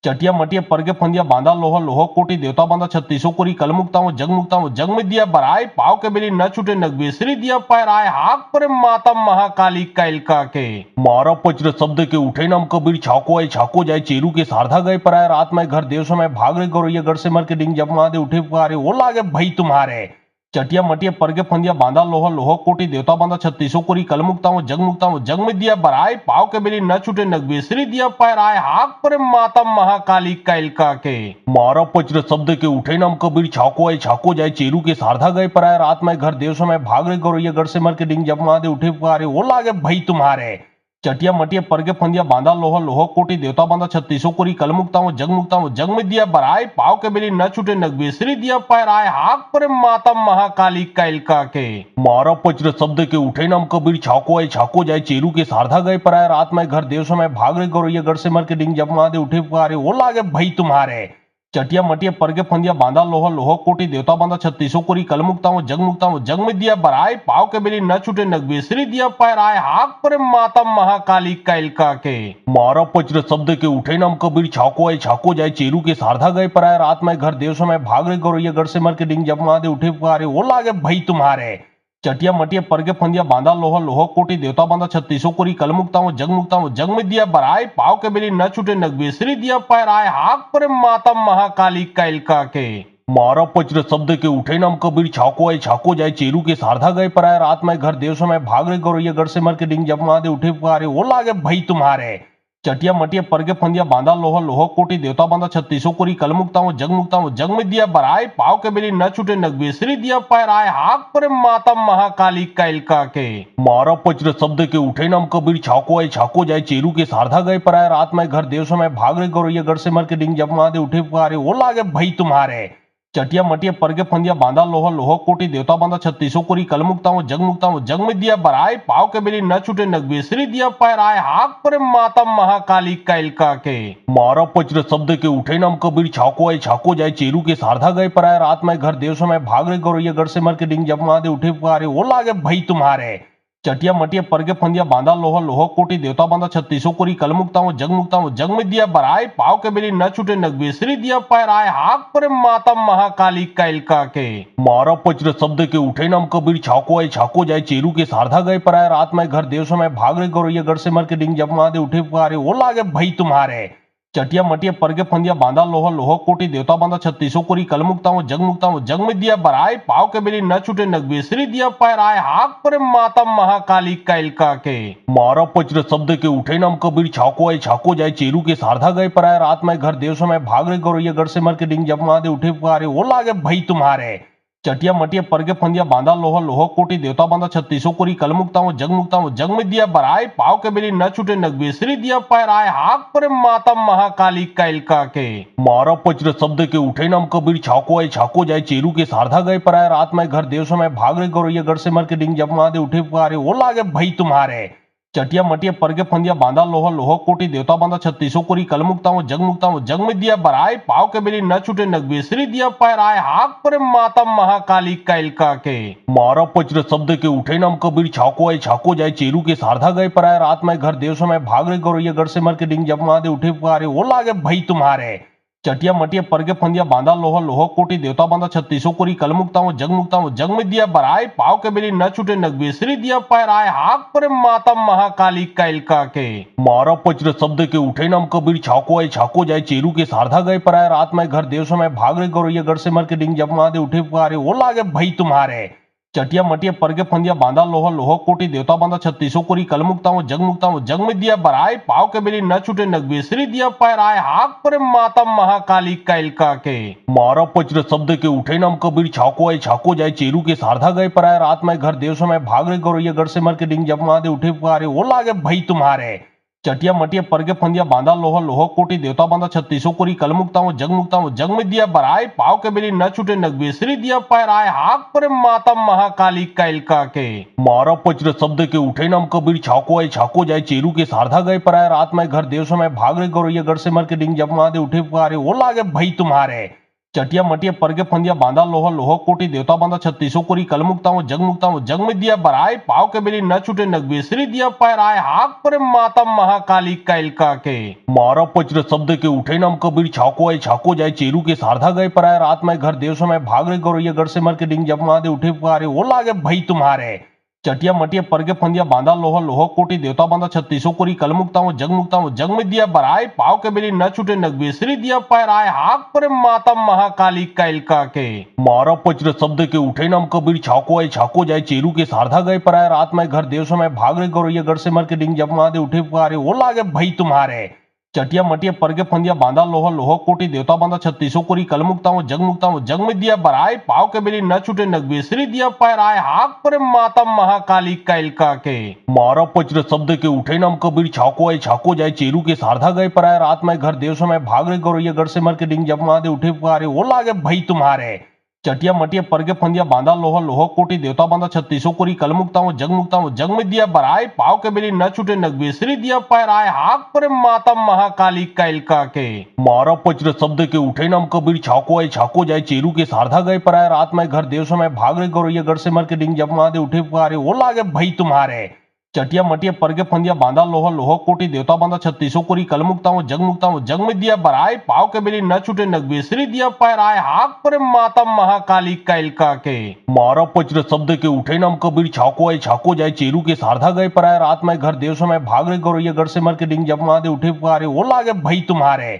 S1: चटिया मटिया परगे फंदिया बांधा लोहा लोहा कोटी देवता बांधा छत्तीसों कोरी कल मुक्ता हूँ जग में दिया बराए पाव के बेली न छूटे नगबेसरी दिया पैराए हाक पर माता महाकाली कैलका के मारा पचर शब्द के उठे नाम कबीर छाको आए छाको जाए चेरू के सारधा गए पर आए रात में घर देव समय भाग रहे गौरैया गढ़ से मर के डिंग जब महादे उठे पुकारे वो लागे भाई तुम्हारे चटिया मटिया परगे फंदिया बांधा लोहा लोहा कोटी देवता बांधा छत्तीसों कोरी कल मुक्ता हूँ जग में दिया बराए पाव के बेली न छूटे नगबेसरी दिया पैराए हाक पर माता महाकाली कैलका के मारा पचर शब्द के उठे नाम कबीर छाको आए छाको जाए चेरू के सारधा गए पर आए रात में घर देव समय भाग रहे गौरैया गढ़ से मर के डिंग जब महादे उठे पुकारे वो लागे भाई तुम्हारे चटिया मटिया परगे फंदिया बांधा लोहा लोहा कोटी देवता बांधा छत्तीसों कोरी कल मुक्ता हूँ जग में दिया बराए पाव के बेली न छूटे नगबेसरी दिया पैराए हाक पर माता महाकाली कैलका के मारा पचर शब्द के उठे नाम कबीर छाको आए छाको जाए चेरू के सारधा गए पर आए रात में घर देव समय भाग रहे गौरैया गढ़ से मर के डिंग जब महादे उठे पुकारे वो लागे भाई तुम्हारे चटिया मटिया परगे फंदिया बांधा लोहा लोहा कोटी देवता बांधा छत्तीसों कोरी कल मुक्ता हूँ जग में दिया बराए पाव के बेली न छूटे नगबेसरी दिया पैराए हाक पर माता महाकाली कैलका के मारा पचर शब्द के उठे नाम कबीर छाको आए छाको जाए चेरू के सारधा गए पर आए रात में घर देव समय भाग रहे गौरैया गढ़ से मर के डिंग जब महादे उठे पुकारे वो लागे भाई तुम्हारे चटिया मटिया परगे फंदिया बांधा लोहा लोहा कोटी देवता बांधा छत्तीसों कोरी कल मुक्ता हूँ जग में दिया बराए पाव के बेली न छूटे नगबेसरी दिया पैराए हाक पर माता महाकाली कैलका के मारा पचर शब्द के उठे नाम कबीर छाको आए छाको जाए चेरू के शारदा गए पर आए रात में घर देव समय भाग रे गौरैया गढ़ से मर के डिंग जब महादेव उठे पुकारे वो लागे भाई तुम्हारे चटिया मटिया परगे फंदिया बांधा लोहा लोहा कोटी देवता बांधा छत्तीसों कोरी कल मुक्ता हूँ जग में दिया बराए पाव के बेली न छूटे नगबेसरी दिया पैराए हाक पर माता महाकाली कैलका के मारा पचर शब्द के उठे नाम कबीर छाको आए छाको जाए चेरू के शारदा गए पर आए रात में घर देव समय भाग रे गौरैया गढ़ से मर के डिंग जब महादेव उठे पुकारे वो लागे भाई तुम्हारे चटिया मटिया परगे फंदिया बांधा लोहा लोहा कोटी देवता बांधा छत्तीसों कोरी कल मुक्ता हूँ जग में दिया बराए पाव के बेली न छूटे नगबेसरी दिया पैराए हाक पर माता महाकाली कैलका के मारा पचर शब्द के उठे नाम कबीर छाको आए छाको जाए चेरू के शारदा गए पर आए रात में घर देव समय भाग रे गौरैया गढ़ से मर के डिंग जब महादेव उठे पुकारे वो लागे भाई तुम्हारे चटिया मटिया परगे फंदिया बांधा लोहा लोहा कोटी देवता बांधा छत्तीसों कोरी कल मुक्ता हूँ जग में दिया बराए पाव के बेली न छूटे नगबेसरी दिया पैराए हाक पर माता महाकाली कैलका के मारा पचर शब्द के उठे नाम कबीर छाको आए छाको जाए चेरू के शारदा गए पर आए रात में घर देव समय भाग रे गौरैया गढ़ से मर के डिंग जब महादेव उठे पुकारे वो लागे भाई तुम्हारे चटिया मटिया परगे फंदिया बांधा लोहा लोहा कोटी देवता बांधा छत्तीसों कोरी कल मुक्ता हूँ जग में दिया बराए पाव के बेली न छूटे नगबेसरी दिया पैराए हाक पर माता महाकाली कैलका के मारा पचर शब्द के उठे नाम कबीर छाको आए छाको जाए चेरू के शारदा गए पर आए रात में घर देव समय भाग रे गौरैया गढ़ से मर के डिंग जब महादेव उठे पुकारे वो लागे भाई तुम्हारे चटिया मटिया परगे फंदिया बांधा लोहा लोहा कोटी देवता बांधा छत्तीसों कोरी कल मुक्ता हूँ जग में दिया बराए पाव के बेली न छूटे नगबेसरी दिया पैराए हाक पर माता महाकाली कैलका के मारा पचर शब्द के उठे नाम कबीर छाको आए छाको जाए चेरू के शारदा गए पर आए रात में घर देव समय भाग रे गौरैया गढ़ से मर के डिंग जब महादेव उठे पुकारे वो लागे भाई तुम्हारे चटिया मटिया परगे फंदिया बांधा लोहा लोहा कोटी देवता बांधा छत्तीसों कोरी कल मुक्ता हूँ जग में दिया बराए पाव के बेली न छूटे नगबेसरी दिया पैराए हाक पर माता महाकाली कैलका के मारा पचर शब्द के उठे नाम कबीर छाको आए छाको जाए चेरू के शारदा गए पर आए रात में घर देव समय भाग रे गौरैया गढ़ से मर के डिंग जब महादेव उठे पुकारे वो लागे भाई तुम्हारे चटिया मटिया परगे फंदिया बांधा लोहा लोहा कोटी देवता बांधा छत्तीसों कोरी कल मुक्ता हूँ जग में दिया बराए पाव के बेली न छूटे नगबेसरी दिया पैराए हाक पर माता महाकाली कैलका के मारा पचर शब्द के उठे नाम कबीर छाको आए छाको जाए चेरू के शारदा गए पर आए रात में घर देव समय भाग रे गौरैया गढ़ से मर के डिंग जब महादेव उठे पुकारे वो लागे भाई तुम्हारे चटिया मटिया परगे फंदिया बांधा लोहा लोहा कोटी देवता बांधा छत्तीसों कोरी कल मुक्ता हूँ जग में दिया बराए पाव के बेली न छूटे नगबेसरी दिया पैराए हाक पर माता महाकाली कैलका के मारा पचर शब्द के उठे नाम कबीर छाको आए छाको जाए चेरू के शारदा गए पर आए रात में घर देव समय भाग रे गौरैया गढ़ से मर के डिंग जब महादेव उठे पुकारे वो लागे भाई तुम्हारे चटिया मटिया परगे फंदिया बांधा लोहा लोहा कोटी देवता बांधा छत्तीसों कोरी कल मुक्ता हूँ जग में दिया बराए पाव के बेली न छूटे नगबेसरी दिया पैराए हाक पर माता महाकाली कैलका के मारा पचर शब्द के उठे नाम कबीर छाको आए छाको जाए चेरू के शारदा गए पर आए रात में घर देव समय भाग रे गौरैया गढ़ से मर के डिंग जब महादेव उठे पुकारे वो लागे भाई तुम्हारे चटिया मटिया परगे फंदिया बांधा लोहा लोहा कोटी देवता बांधा छत्तीसों कोरी कल मुक्ता हूँ जग में दिया बराए पाव के बेली न छूटे नगबेसरी दिया पैराए हाक पर माता महाकाली कैलका के मारा पचर शब्द के उठे नाम कबीर छाको आए छाको जाए चेरू के शारदा गए पर आए रात में घर देव समय भाग रे गौरैया गढ़ से मर के डिंग जब महादेव उठे पुकारे वो लागे भाई तुम्हारे चटिया मटिया परगे फंदिया बांधा लोहा लोहा कोटी देवता बांधा छत्तीसों कोरी कल मुक्ता हूँ जग में दिया बराए पाव के बेली न छूटे नगबेसरी दिया पैराए हाक पर माता महाकाली कैलका के मारा पचर शब्द के उठे नाम कबीर छाको आए छाको जाए चेरू के शारदा गए पर आए रात में घर देव समय भाग रे गौरैया गढ़ से मर के डिंग जब महादेव उठे पुकारे वो लागे भाई तुम्हारे चटिया मटिया परगे फंदिया बांधा लोहा लोहा कोटी देवता बांधा छत्तीसों कोरी कल मुक्ता हूँ जग में दिया बराए पाव के बेली न छूटे नगबेसरी दिया पैराए हाक पर माता महाकाली कैलका के मारा पचर शब्द के उठे नाम कबीर छाको आए छाको जाए चेरू के शारदा गए पर आए रात में घर देव समय भाग रे गौरैया गढ़ से मर के डिंग जब महादेव उठे पुकारे वो लागे भाई तुम्हारे चटिया मटिया परगे फंदिया बांधा लोहा लोहा कोटी देवता बांधा छत्तीसों कोरी कल मुक्ता हूँ जग में दिया बराए पाव के बेली न छूटे नगबेसरी दिया पैराए हाक पर माता महाकाली कैलका के मारा पचर शब्द के उठे नाम कबीर छाको आए छाको जाए चेरू के शारदा गए पर आए रात में घर देव समय भाग रे गौरैया गढ़ से मर के डिंग जब महादेव उठे पुकारे वो लागे भाई तुम्हारे चटिया मटिया परगे फंदिया बांधा लोहा लोहा कोटी देवता बांधा छत्तीसों कोरी कल मुक्ता हूँ जग में दिया बराए पाव के बेली न छूटे नगबेसरी दिया पैराए हाक पर माता महाकाली कैलका के मारा पचर शब्द के उठे नाम कबीर छाको आए छाको जाए चेरू के शारदा गए पर आए रात में घर देव समय भाग रे गौरैया गढ़ से मर के डिंग जब महादेव उठे पुकारे वो लागे भाई तुम्हारे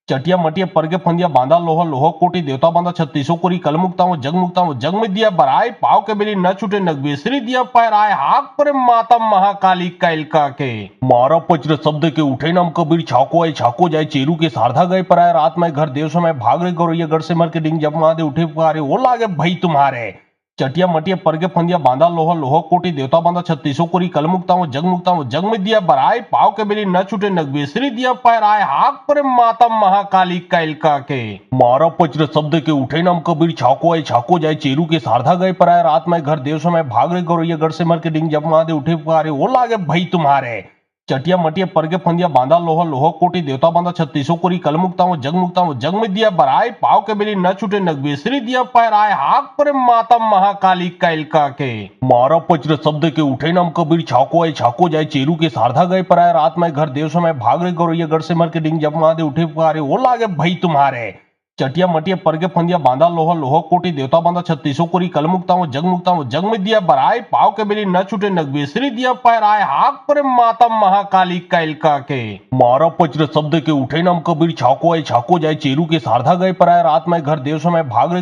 S1: चटिया मटिया परगे फंदिया बांधा लोहा लोहा कोटी देवता बांधा छत्तीसों कोरी कल मुक्ता हूँ जग में दिया बराए पाव के बेली न छूटे नगवेसरी दिया पैराए हाक पर माता महाकाली कैलका के मारा पचर शब्द के उठे नाम कबीर छाको आए छाको जाए चेरू के सारधा गए पर आए रात में घर देव समय भाग रे गौरैया गढ़ से मर के डिंग जब महादेव उठे पुकारे वो लागे भाई तुम्हारे चटिया मटिया परगे फंदिया बांधा लोहा लोहा कोटी देवता बांधा छत्तीसों कोरी कल मुक्ता हूँ जग में दिया बराए पाव के बेली न छूटे नगवेसरी दिया पैराए हाक पर माता महाकाली कैलका के मारा पचर शब्द के उठे नाम कबीर छाको आए छाको जाए चेरू के सारधा गए पर आए रात में घर देव समय भाग रे गौरैया गढ़ से मर के डिंग जब महादेव उठे पुकारे वो लागे भाई तुम्हारे चटिया मटिया परगे फंदिया बांधा लोहा लोहा कोटी देवता बांधा छत्तीसों कोरी कल मुक्ता हूँ जग में दिया बराए पाव के बेली न छूटे नगवेसरी दिया पैराए हाक पर माता महाकाली कैलका के मारा पचर शब्द के उठे नाम कबीर छाको आए छाको जाए चेरू के सारधा गए पर आए रात में घर देव समय भाग रे गौरैया गढ़ से मर के डिंग जब महादेव उठे पुकारे वो लागे भाई तुम्हारे चटिया मटिया परगे फंदिया बांधा लोहा लोहा कोटी देवता बांधा छत्तीसों कोरी कल मुक्ता हूँ जग में दिया बराए पाव के बेली न छूटे नगवेसरी दिया पैराए हाक पर माता महाकाली कैलका के मारा पचर शब्द के उठे नाम कबीर छाको आए छाको जाए चेरू के सारधा गए पर आए रात में घर देव समय भाग रे